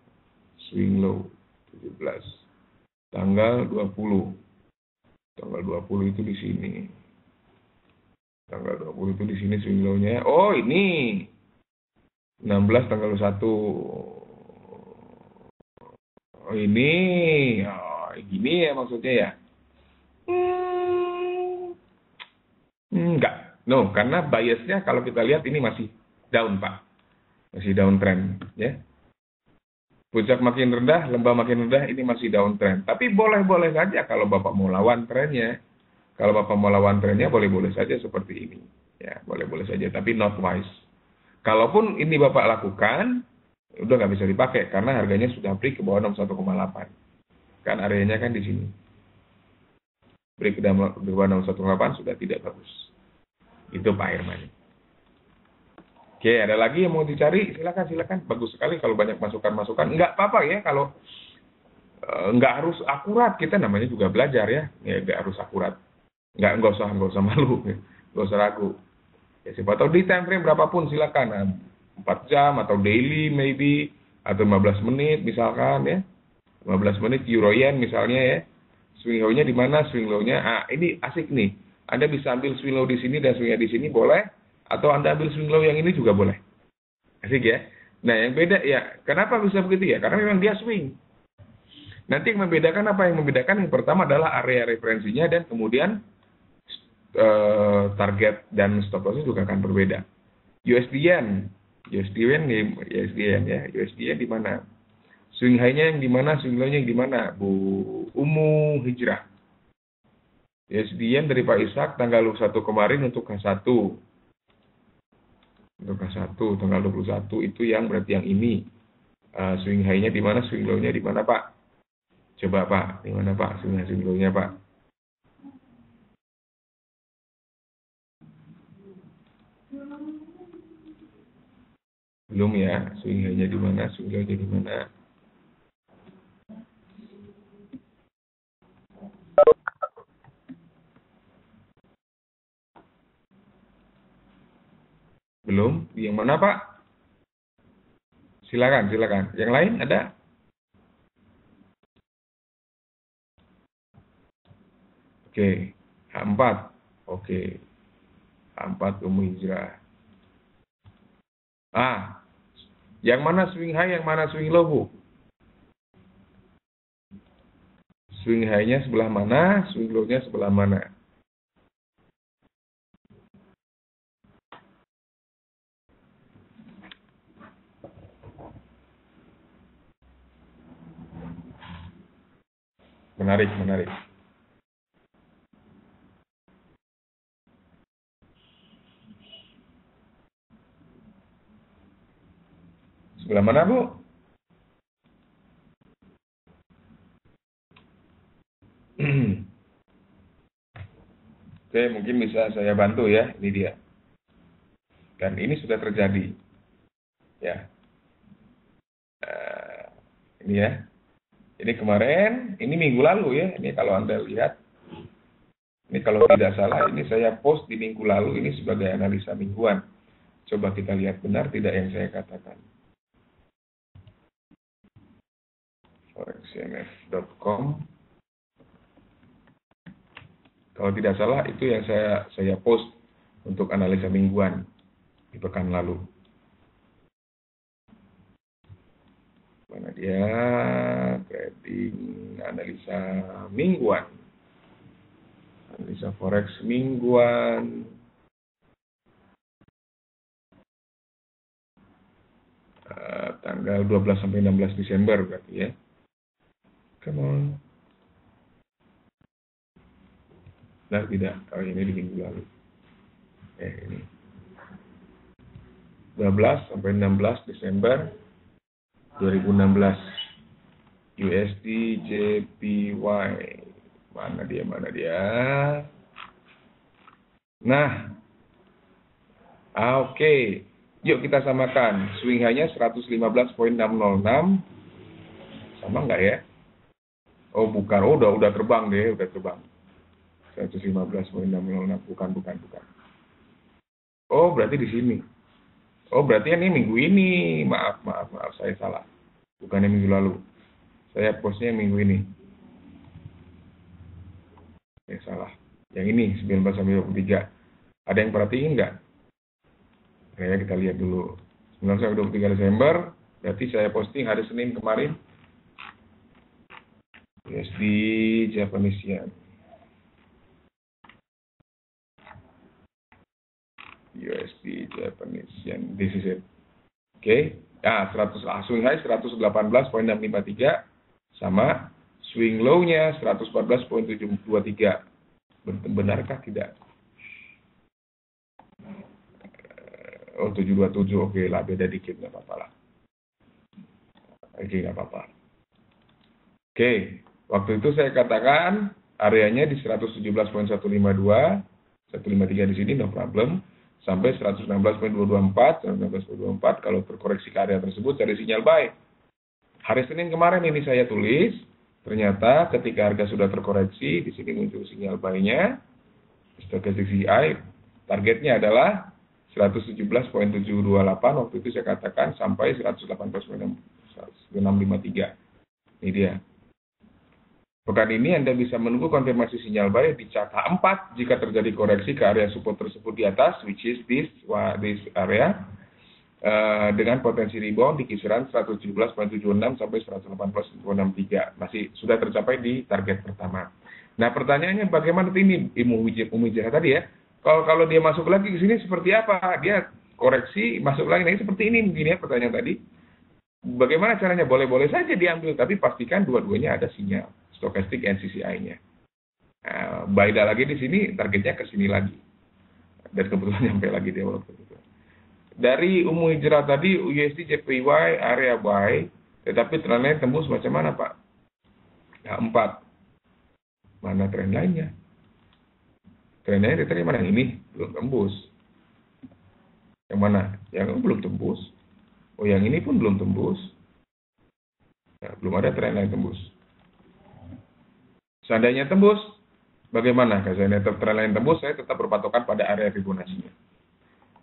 swing low 17. Tanggal 20. Tanggal 20 itu di sini. Tanggal 20 itu di sini swing low-nya. Oh, ini. 16 tanggal 1. Oh, ini. Oh, gini ya maksudnya ya. Hmm, enggak. No, karena biasnya kalau kita lihat ini masih down, Pak. Masih downtrend, ya. Puncak makin rendah, lembah makin rendah, ini masih downtrend. Tapi boleh-boleh saja kalau Bapak mau lawan trennya. Kalau Bapak mau lawan trennya, boleh-boleh saja seperti ini. Ya, boleh-boleh saja, tapi not wise. Kalaupun ini Bapak lakukan, udah nggak bisa dipakai, karena harganya sudah break ke bawah 61,8. Kan areanya kan di sini. Break ke bawah 61,8 sudah tidak bagus. Itu Pak Herman. Oke, ada lagi yang mau dicari? Silakan. Bagus sekali kalau banyak masukan-masukan. Nggak apa-apa ya kalau nggak harus akurat. Kita namanya juga belajar ya. Ya nggak harus akurat. Nggak usah malu. Nggak usah ragu. Ya siapa tahu di time frame berapapun silakan. 4 jam atau daily maybe atau 15 menit misalkan ya. 15 menit euro yen misalnya ya. Swing low-nya di mana? Swing low-nya ini asik nih. Anda bisa ambil swing low di sini dan swing di sini boleh. Atau Anda ambil swing low yang ini juga boleh. Asik ya. Nah yang beda ya, kenapa bisa begitu ya? Karena memang dia swing. Nanti yang membedakan apa? Yang membedakan yang pertama adalah area referensinya dan kemudian target dan stop loss juga akan berbeda. USD Yen ya. USD Yen di mana? Swing high-nya yang di mana? Swing low-nya yang di mana? Bu Umu Hijrah. USD Yen dari Pak Ishak tanggal 21 kemarin untuk K1. Untuk K1 tanggal 21 itu yang berarti yang ini. Swing high-nya di mana? Swing low-nya di mana, Pak? Coba, Pak. Di mana, Pak? Swing low-nya, Pak? Belum ya. Swing high-nya di mana? Swing low-nya di mana? Belum? Yang mana, Pak? Silakan. Yang lain ada? Oke. H4. Oke. H4 Umu Hijrah. Yang mana swing high, yang mana swing low, Bu? Swing high-nya sebelah mana, swing low-nya sebelah mana? Menarik. Sebelah mana, Bu? Oke, mungkin bisa saya bantu ya. Ini dia. Dan ini sudah terjadi. Ya. Ini ya. Ini kemarin, ini minggu lalu ya. Ini kalau Anda lihat. Ini kalau tidak salah, ini saya post di minggu lalu. Ini sebagai analisa mingguan. Coba kita lihat benar tidak yang saya katakan. forexcmf.com. Kalau tidak salah itu yang saya post untuk analisa mingguan di pekan lalu. Mana dia? Trading analisa mingguan. Analisa forex mingguan. Tanggal 12 sampai 16 Desember berarti ya. Come on. Nah, tidak. Oh, ini di minggu lalu. Ini. 12 sampai 16 Desember 2016. USD JPY. Mana dia? Nah. Oke. Yuk kita samakan. Swing high-nya 115.606. sama nggak ya? Oh bukan, oh udah terbang deh, udah terbang. 115.606, bukan. Oh berarti di sini. Oh berarti ini minggu ini. Maaf, saya salah. Bukan yang minggu lalu. Saya postnya minggu ini. Saya salah. Yang ini 19 sampai 23. Ada yang perhatiin nggak? Ya kita lihat dulu. 19 sampai 23 Desember. Berarti saya posting hari Senin kemarin. USD Japanese Yen. USD Japanese Yen. This is it. Oke. Nah, swing high 118.653 sama swing low-nya 114.723. Benarkah tidak? Oh, 727. Oke lah, beda dikit, nggak apa-apa lah. Oke, nggak apa-apa. Oke, waktu itu saya katakan areanya di 117.152, 153 di sini, no problem. Sampai 116.224, 116.224, kalau terkoreksi ke area tersebut, cari sinyal buy. Hari Senin kemarin ini saya tulis, ternyata ketika harga sudah terkoreksi, di sini muncul sinyal buy-nya, stochastic CI, targetnya adalah 117.728, waktu itu saya katakan sampai 118.653. Ini dia. Pekan ini Anda bisa menunggu konfirmasi sinyal buy di chart H4 jika terjadi koreksi ke area support tersebut di atas, which is this area, dengan potensi rebound di kisaran 117.76 sampai 118.63. Masih sudah tercapai di target pertama. Nah pertanyaannya bagaimana ini Umi Jera tadi ya? Kalau dia masuk lagi ke sini seperti apa? Dia koreksi masuk lagi, nah seperti ini mungkin ya pertanyaan tadi. Bagaimana caranya? Boleh-boleh saja diambil, tapi pastikan dua-duanya ada sinyal stochastic NCCI-nya. Nah, Baida lagi di sini, targetnya ke sini lagi. Dan kebetulan nyampe lagi dia walaupun itu. Dari Umu Hijrah tadi, USD JPY area buy, tetapi trendline tembus macam mana Pak? Nah, 4. Mana trend lainnya? Trend lainnya tadi mana? Ini belum tembus. Yang mana? Yang belum tembus. Oh, yang ini pun belum tembus. Nah, belum ada trend lain tembus. Seandainya tembus, bagaimana? Kalau seandainya trend lain tembus, saya tetap berpatokan pada area Fibonacci-nya.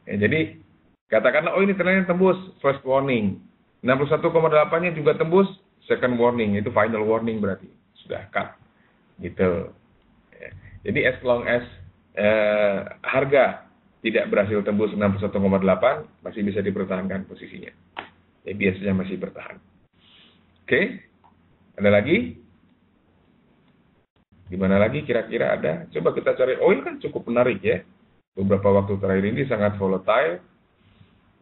Ya, jadi, katakanlah, oh ini trend lain tembus, first warning. 61,8-nya juga tembus, second warning. Itu final warning berarti. Sudah cut. Gitu. Ya. Jadi, as long as harga tidak berhasil tembus 61,8, masih bisa dipertahankan posisinya. Ya, biasanya masih bertahan. Oke, ada lagi? Gimana lagi kira-kira ada? Coba kita cari oil kan cukup menarik ya. Beberapa waktu terakhir ini sangat volatile.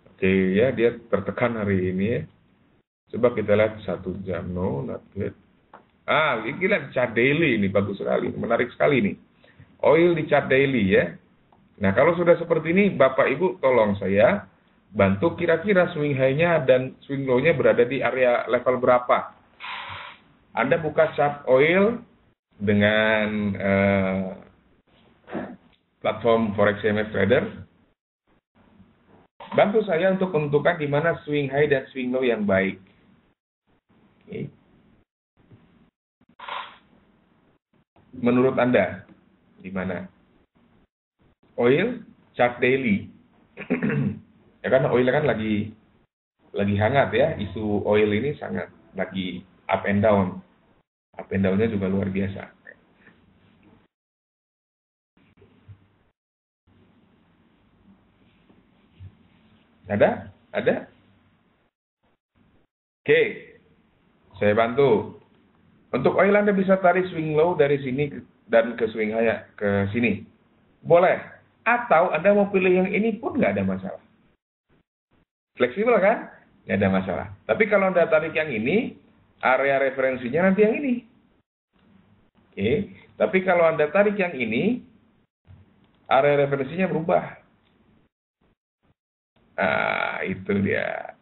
Oke ya, dia tertekan hari ini ya. Coba kita lihat 1 jam, no, not good. Ini lihat chart daily ini, bagus sekali, menarik sekali nih. Oil di chart daily ya. Nah kalau sudah seperti ini, Bapak Ibu tolong saya bantu kira-kira swing high-nya dan swing low-nya berada di area level berapa. Anda buka chart oil dengan platform Forex CMF Trader, bantu saya untuk menentukan di mana swing high dan swing low yang baik. Okay. Menurut Anda, di mana? Oil, chart daily. Ya kan oil kan lagi hangat ya, isu oil ini sangat lagi up and down. Up and down-nya juga luar biasa. Ada? Oke, saya bantu. Untuk oil Anda bisa tarik swing low dari sini dan ke swing high ke sini. Boleh. Atau Anda mau pilih yang ini pun nggak ada masalah. Fleksibel kan? Nggak ada masalah. Tapi kalau Anda tarik yang ini, area referensinya nanti yang ini. Oke. Tapi kalau Anda tarik yang ini, area referensinya berubah. Itu dia.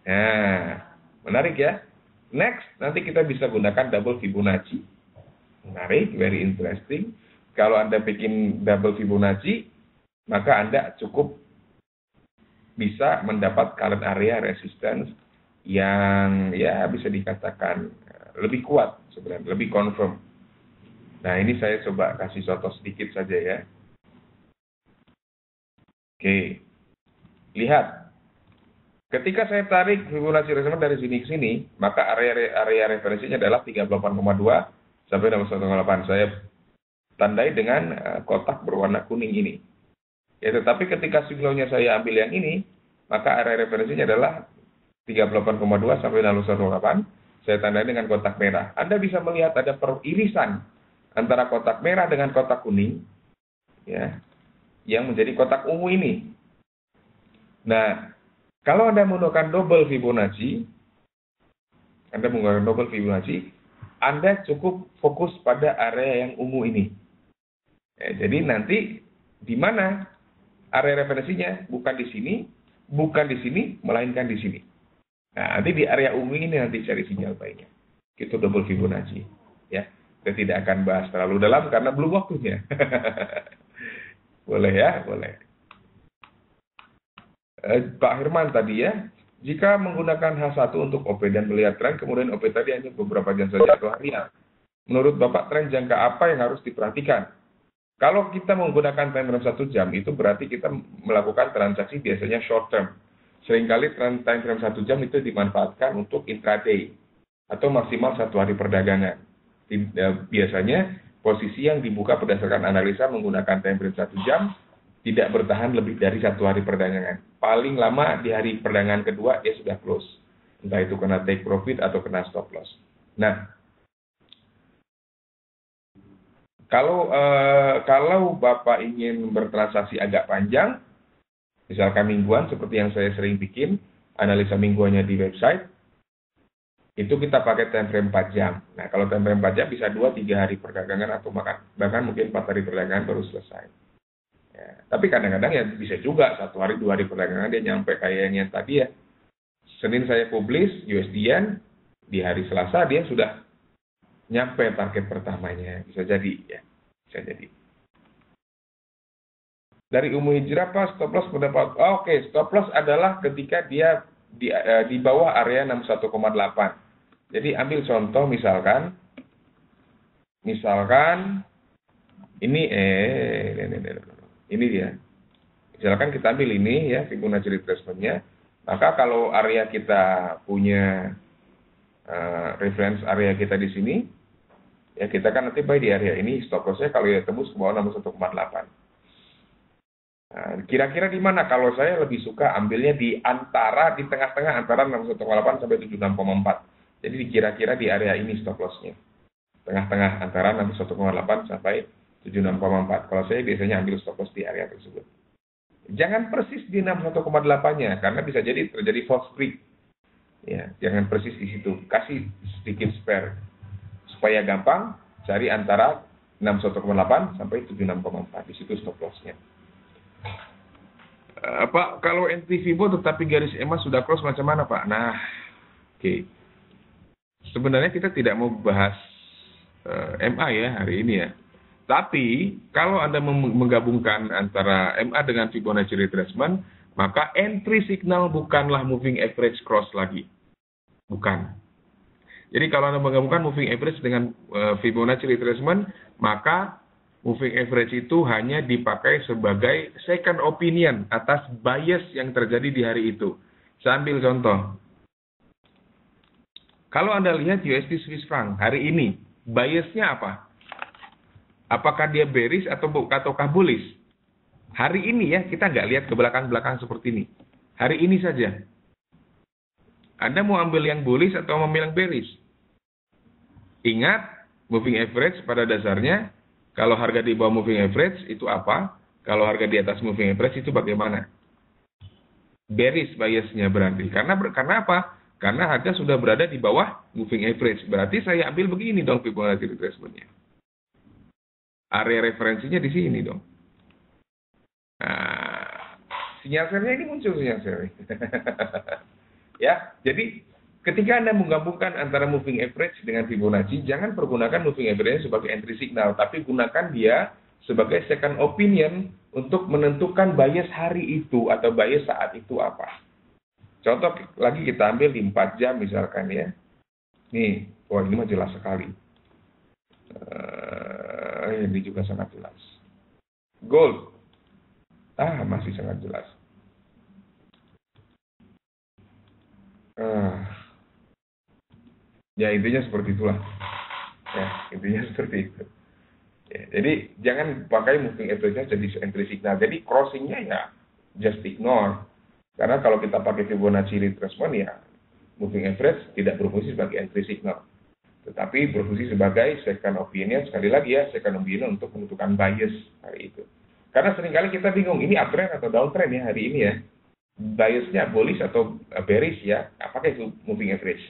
Nah, menarik ya. Next, nanti kita bisa gunakan double Fibonacci. Menarik, very interesting. Kalau Anda bikin double Fibonacci, maka Anda cukup bisa mendapat current area resistance yang ya bisa dikatakan lebih kuat sebenarnya, lebih confirm. Nah, ini saya coba kasih contoh sedikit saja ya. Oke, lihat. Ketika saya tarik Fibonacci retracement dari sini ke sini, maka area referensinya adalah 38,2 sampai 61,8. Saya tandai dengan kotak berwarna kuning ini. Ya, tetapi ketika signalnya saya ambil yang ini, maka area referensinya adalah 38,2 sampai 61,8. Saya tandai dengan kotak merah. Anda bisa melihat ada peririsan antara kotak merah dengan kotak kuning, ya, yang menjadi kotak ungu ini. Nah, kalau Anda menggunakan double Fibonacci, Anda cukup fokus pada area yang ungu ini. Ya, jadi nanti di mana area referensinya? Bukan di sini, melainkan di sini. Nah, nanti di area ungu ini nanti cari sinyal baiknya. Itu double Fibonacci. Ya, saya tidak akan bahas terlalu dalam karena belum waktunya. Boleh ya, boleh. Pak Herman tadi ya, jika menggunakan H1 untuk OP dan melihat tren, kemudian OP tadi hanya beberapa jam saja atau harian. Menurut Bapak, tren jangka apa yang harus diperhatikan? Kalau kita menggunakan time frame 1 jam, itu berarti kita melakukan transaksi biasanya short term. Seringkali time frame 1 jam itu dimanfaatkan untuk intraday atau maksimal 1 hari perdagangan. Biasanya posisi yang dibuka berdasarkan analisa menggunakan time frame 1 jam tidak bertahan lebih dari 1 hari perdagangan. Paling lama di hari perdagangan kedua dia sudah close. Entah itu kena take profit atau kena stop loss. Nah, kalau Bapak ingin bertransaksi agak panjang, misalkan mingguan seperti yang saya sering bikin, analisa mingguannya di website, itu kita pakai time frame 4 jam. Nah, kalau time frame 4 jam bisa 2-3 hari perdagangan atau bahkan mungkin 4 hari perdagangan baru selesai. Ya, tapi kadang-kadang ya bisa juga 1 hari 2 hari perdagangan dia nyampe kayaknya tadi ya. Senin saya publish USD-Yen, di hari Selasa dia sudah nyampe target pertamanya. Bisa jadi ya. Bisa jadi. Dari Umu Hijrah Pak, stop loss pendapat. Oke, stop loss adalah ketika dia di bawah area 61,8. Jadi ambil contoh misalkan ini dia. Misalkan kita ambil ini ya, Fibonacci retracement-nya. Maka kalau area kita punya reference area kita di sini, ya kita kan nanti buy di area ini, stop loss-nya kalau ya tembus ke bawah 61,8. Nah, kira-kira di mana? Kalau saya lebih suka ambilnya di tengah-tengah antara 61,8 sampai 76,4. Jadi kira-kira di area ini stop loss-nya. Tengah-tengah antara 61,8 sampai 76,4. Kalau saya biasanya ambil stop loss di area tersebut. Jangan persis di 61,8-nya karena bisa jadi terjadi false break. Ya, jangan persis di situ. Kasih sedikit spare supaya gampang cari antara 61,8 sampai 76,4. Di situ stop loss-nya. Pak, kalau entry Fibo tetapi garis EMA sudah cross macam mana, Pak? Nah, oke. Sebenarnya kita tidak mau bahas MA ya hari ini ya. Tapi kalau Anda menggabungkan antara MA dengan Fibonacci retracement, maka entry signal bukanlah moving average cross lagi. Bukan. Jadi kalau Anda menggabungkan moving average dengan Fibonacci retracement, maka moving average itu hanya dipakai sebagai second opinion atas bias yang terjadi di hari itu. Saya ambil contoh. Kalau Anda lihat USD Swiss franc hari ini, biasnya apa? Apakah dia bearish ataukah bullish? Hari ini ya, kita nggak lihat ke belakang-belakang seperti ini. Hari ini saja. Anda mau ambil yang bullish atau ambil yang bearish? Ingat, moving average pada dasarnya, kalau harga di bawah moving average itu apa? Kalau harga di atas moving average itu bagaimana? Bearish biasnya berarti. Karena apa? Karena harga sudah berada di bawah moving average. Berarti saya ambil begini dong Fibonacci retracement-nya. Area referensinya di sini dong. Nah, sinyal sell-nya ini muncul sinyal sell. Ya, jadi ketika Anda menggabungkan antara moving average dengan Fibonacci, jangan pergunakan moving average sebagai entry signal, tapi gunakan dia sebagai second opinion untuk menentukan bias hari itu atau bias saat itu apa. Contoh lagi kita ambil di 4 jam misalkan ya. Nih, wah ini mah jelas sekali. Ini juga sangat jelas. Gold. Masih sangat jelas. Ya intinya seperti itulah. Ya, intinya seperti itu. Ya, jadi jangan pakai moving average-nya jadi entry signal. Jadi crossing-nya ya just ignore. Karena kalau kita pakai Fibonacci retracement ya moving average tidak berfungsi sebagai entry signal. Tetapi berfungsi sebagai second opinion, sekali lagi ya, second opinion untuk menentukan bias hari itu. Karena seringkali kita bingung, ini uptrend atau downtrend ya hari ini ya. Biasnya bullish atau bearish ya, apakah itu moving average?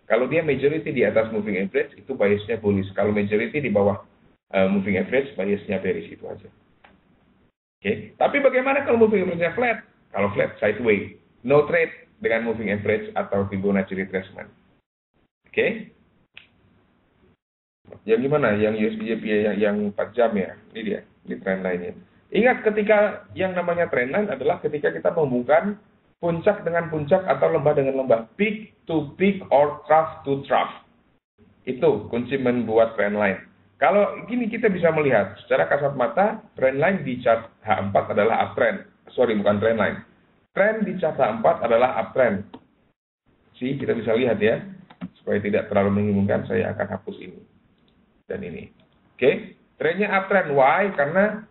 Kalau dia majority di atas moving average, itu biasnya bullish. Kalau majority di bawah moving average, biasnya bearish, itu aja. Oke. Tapi bagaimana kalau moving average-nya flat? Kalau flat, sideways. No trade dengan moving average atau Fibonacci retracement. Oke. Yang gimana? Yang USD/JPY yang 4 jam ya? Ini dia, ini trend line-nya. Ingat ketika yang namanya trend line adalah ketika kita menghubungkan puncak dengan puncak atau lembah dengan lembah. Peak to peak or trough to trough. Itu kunci membuat trend line. Kalau gini kita bisa melihat secara kasat mata trend line di chart H4 adalah uptrend. Sorry, bukan trend line. Trend di chart H4 adalah uptrend. Kita bisa lihat ya. Supaya tidak terlalu membingungkan, saya akan hapus ini dan ini. Oke. Trendnya uptrend. Why? Karena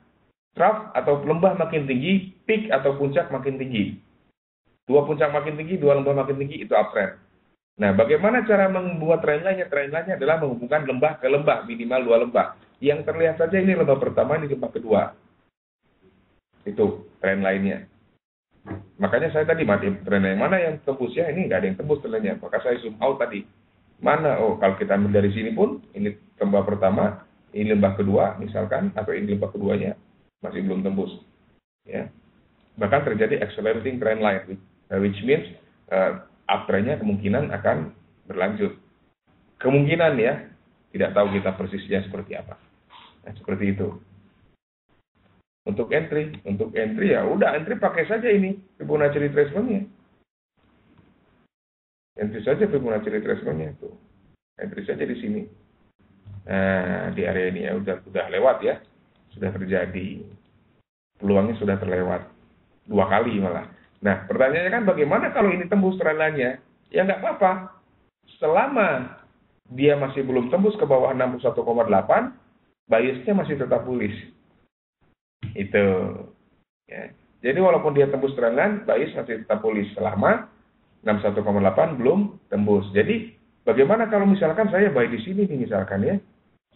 trough atau lembah makin tinggi, peak atau puncak makin tinggi. Dua puncak makin tinggi, dua lembah makin tinggi, itu uptrend. Nah, bagaimana cara membuat trend line-nya? Trend line-nya adalah menghubungkan lembah ke lembah, minimal 2 lembah. Yang terlihat saja ini lembah pertama, ini lembah kedua. Itu trend line-nya. Makanya saya tadi mati trend yang mana yang tembus ya, ini nggak ada yang tembus trendnya. Maka saya zoom out tadi. Mana? Oh, kalau kita ambil dari sini pun, ini lembah pertama, ini lembah kedua misalkan, atau ini lembah keduanya, masih belum tembus. Ya. Bahkan terjadi accelerating trend line, which means uptrend-nya kemungkinan akan berlanjut. Kemungkinan ya, tidak tahu kita persisnya seperti apa. Nah, seperti itu. Untuk entry ya udah entry pakai saja ini Fibonacci retracement-nya. Entry saja Fibonacci retracement-nya tuh. Entry saja di sini. Nah, di area ini ya udah lewat ya. Sudah terjadi. Peluangnya sudah terlewat 2 kali malah. Nah, pertanyaannya kan bagaimana kalau ini tembus trend line-nya? Ya nggak apa-apa. Selama dia masih belum tembus ke bawah 61,8, biasnya masih tetap bullish. Itu. Ya. Jadi walaupun dia tembus trend line, bias masih tetap bullish selama 61,8 belum tembus. Jadi bagaimana kalau misalkan saya buy di sini nih misalkan ya.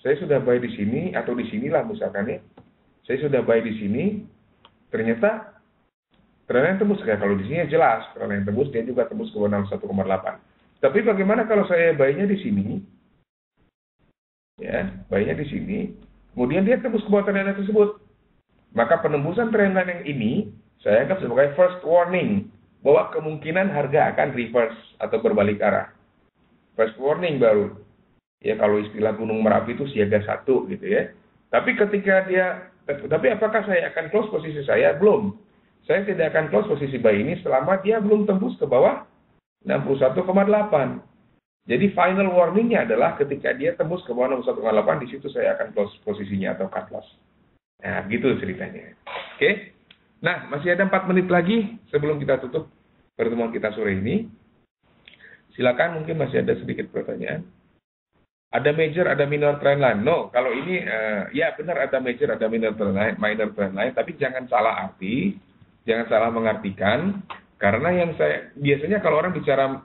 Saya sudah buy di sini atau di sinilah misalkan ya. Saya sudah buy di sini, ternyata trend line tembus. Kayak kalau di sini jelas trend line tembus, dia juga tembus ke bawah 61,8. Tapi bagaimana kalau saya buy-nya di sini? Ya, buy-nya di sini. Kemudian dia tembus ke bawah trend line tersebut. Maka penembusan trend line yang ini saya anggap sebagai first warning bahwa kemungkinan harga akan reverse atau berbalik arah. First warning baru. Ya kalau istilah Gunung Merapi itu siaga 1 gitu ya. Tapi apakah saya akan close posisi saya? Belum. Saya tidak akan close posisi buy ini selama dia belum tembus ke bawah 61,8. Jadi final warningnya adalah ketika dia tembus ke bawah 61,8, di situ saya akan close posisinya atau cut loss. Nah, gitu ceritanya. Oke. Nah, masih ada 4 menit lagi sebelum kita tutup pertemuan kita sore ini. Silakan, mungkin masih ada sedikit pertanyaan. Ada major, ada minor trend line. No, kalau ini ya benar ada major, ada minor trend line, tapi jangan salah arti, jangan salah mengartikan, karena yang saya biasanya kalau orang bicara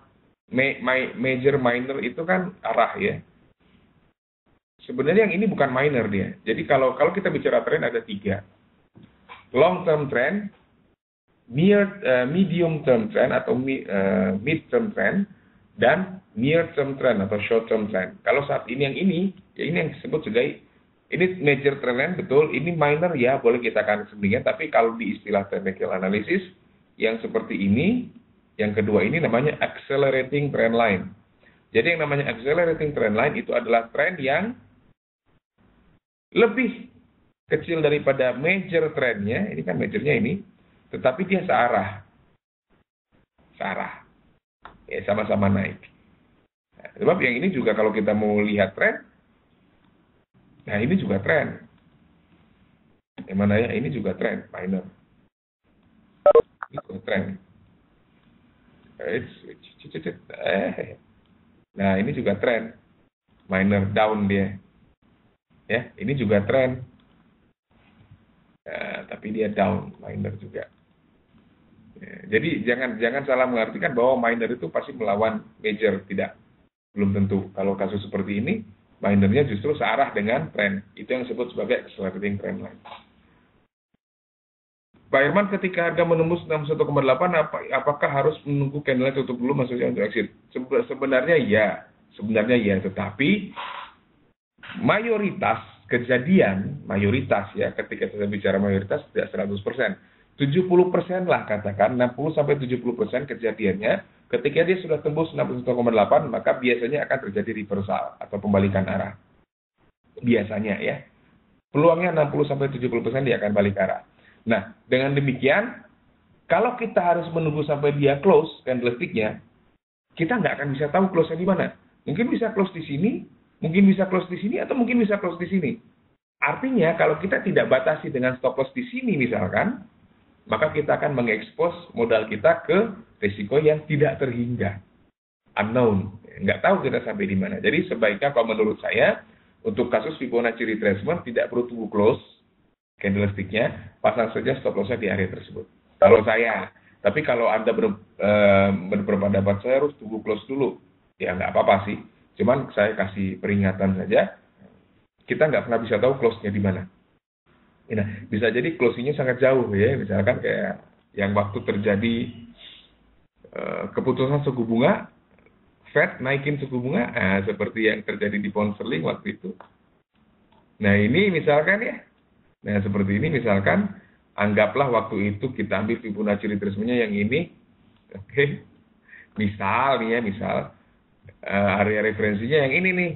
major, minor itu kan arah ya. Sebenarnya yang ini bukan minor dia. Jadi kalau kita bicara trend ada 3. Long term trend, medium term trend atau mid term trend, dan near term trend atau short term trend. Kalau saat ini ya ini yang disebut sebagai ini major trend line betul, ini minor ya boleh kita akan sebenarnya, tapi kalau di istilah technical analysis yang seperti ini, yang kedua ini namanya accelerating trend line. Jadi yang namanya accelerating trend line itu adalah trend yang lebih kecil daripada major trendnya, ini kan majornya ini, tetapi dia searah. ya sama-sama naik. Nah, sebab yang ini juga kalau kita mau lihat tren, nah ini juga tren. Yang mana ya? Ini juga tren, minor. Ini juga tren. Nah ini juga tren, minor down dia. Ya, ini juga tren. Nah, tapi dia down, minor juga. Ya, jadi jangan salah mengartikan bahwa minor itu pasti melawan major, tidak. Belum tentu. Kalau kasus seperti ini, minornya justru searah dengan tren. Itu yang disebut sebagai accelerating trend line. Pak Irman, ketika harga menembus 61,8, apakah harus menunggu candlelight tutup dulu maksudnya untuk exit? Sebenarnya ya, tetapi mayoritas kejadian, ya, ketika kita bicara mayoritas tidak 100%. 70% lah katakan, 60-70% kejadiannya, ketika dia sudah tembus 61,8, maka biasanya akan terjadi reversal atau pembalikan arah. Biasanya ya. Peluangnya 60-70% dia akan balik arah. Nah, dengan demikian, kalau kita harus menunggu sampai dia close candlestick-nya, kita nggak akan bisa tahu close-nya di mana. Mungkin bisa close di sini, mungkin bisa close di sini, atau mungkin bisa close di sini. Artinya, kalau kita tidak batasi dengan stop loss di sini misalkan, maka kita akan mengekspos modal kita ke risiko yang tidak terhingga. Unknown. Nggak tahu kita sampai di mana. Jadi sebaiknya kalau menurut saya, untuk kasus Fibonacci retracement tidak perlu tunggu close candlestick-nya, pasang saja stop loss-nya di area tersebut. Kalau saya, tapi kalau Anda berpendapat saya harus tunggu close dulu, ya nggak apa-apa sih. Cuman saya kasih peringatan saja, kita nggak pernah bisa tahu close-nya di mana. Nah, bisa jadi closing-nya sangat jauh ya, misalkan kayak yang waktu terjadi keputusan suku bunga, Fed naikin suku bunga, seperti yang terjadi di pound sterling waktu itu. Nah ini misalkan ya, nah seperti ini misalkan, anggaplah waktu itu kita ambil Fibonacci retracement-nya yang ini, oke. Misal nih ya, area referensinya yang ini nih.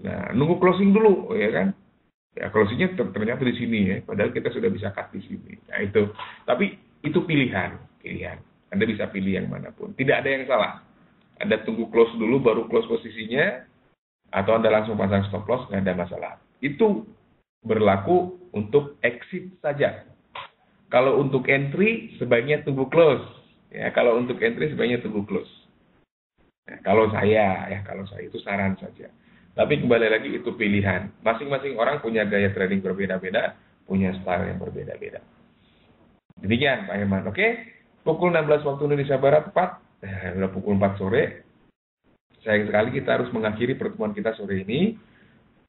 Nah, nunggu closing dulu, ya kan? Ya, closingnya ternyata di sini ya, padahal kita sudah bisa cut di sini. Nah itu, tapi itu pilihan. Anda bisa pilih yang manapun. Tidak ada yang salah. Anda tunggu close dulu, baru close posisinya, atau Anda langsung pasang stop loss, nggak ada masalah. Itu berlaku untuk exit saja. Kalau untuk entry, sebaiknya tunggu close. Ya, kalau untuk entry, sebaiknya tunggu close. Nah, kalau saya itu saran saja. Tapi kembali lagi itu pilihan. Masing-masing orang punya gaya trading berbeda-beda, punya style yang berbeda-beda. Demikian Pak Herman, oke? Pukul 16 waktu Indonesia Barat tepat, sudah pukul 4 sore. Sayang sekali kita harus mengakhiri pertemuan kita sore ini.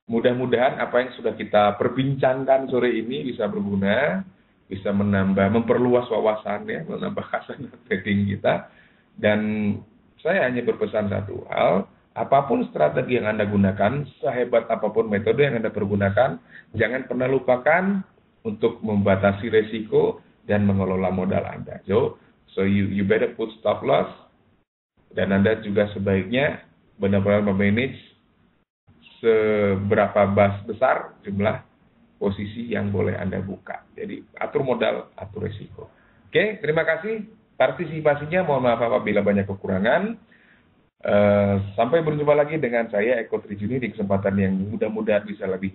Mudah-mudahan apa yang sudah kita perbincangkan sore ini bisa berguna, bisa memperluas wawasan ya, menambah khasanah trading kita. Dan saya hanya berpesan satu hal, apapun strategi yang Anda gunakan, sehebat apapun metode yang Anda pergunakan, jangan pernah lupakan untuk membatasi resiko dan mengelola modal Anda. So you better put stop loss, dan Anda juga sebaiknya benar-benar memanage seberapa besar jumlah posisi yang boleh Anda buka. Jadi atur modal, atur resiko. Oke, terima kasih partisipasinya. Mohon maaf apabila banyak kekurangan. Sampai berjumpa lagi dengan saya Eko Trijuni di kesempatan yang mudah-mudahan bisa lebih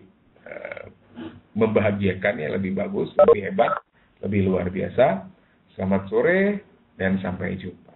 membahagiakan ya, lebih bagus, lebih hebat, lebih luar biasa. Selamat sore dan sampai jumpa.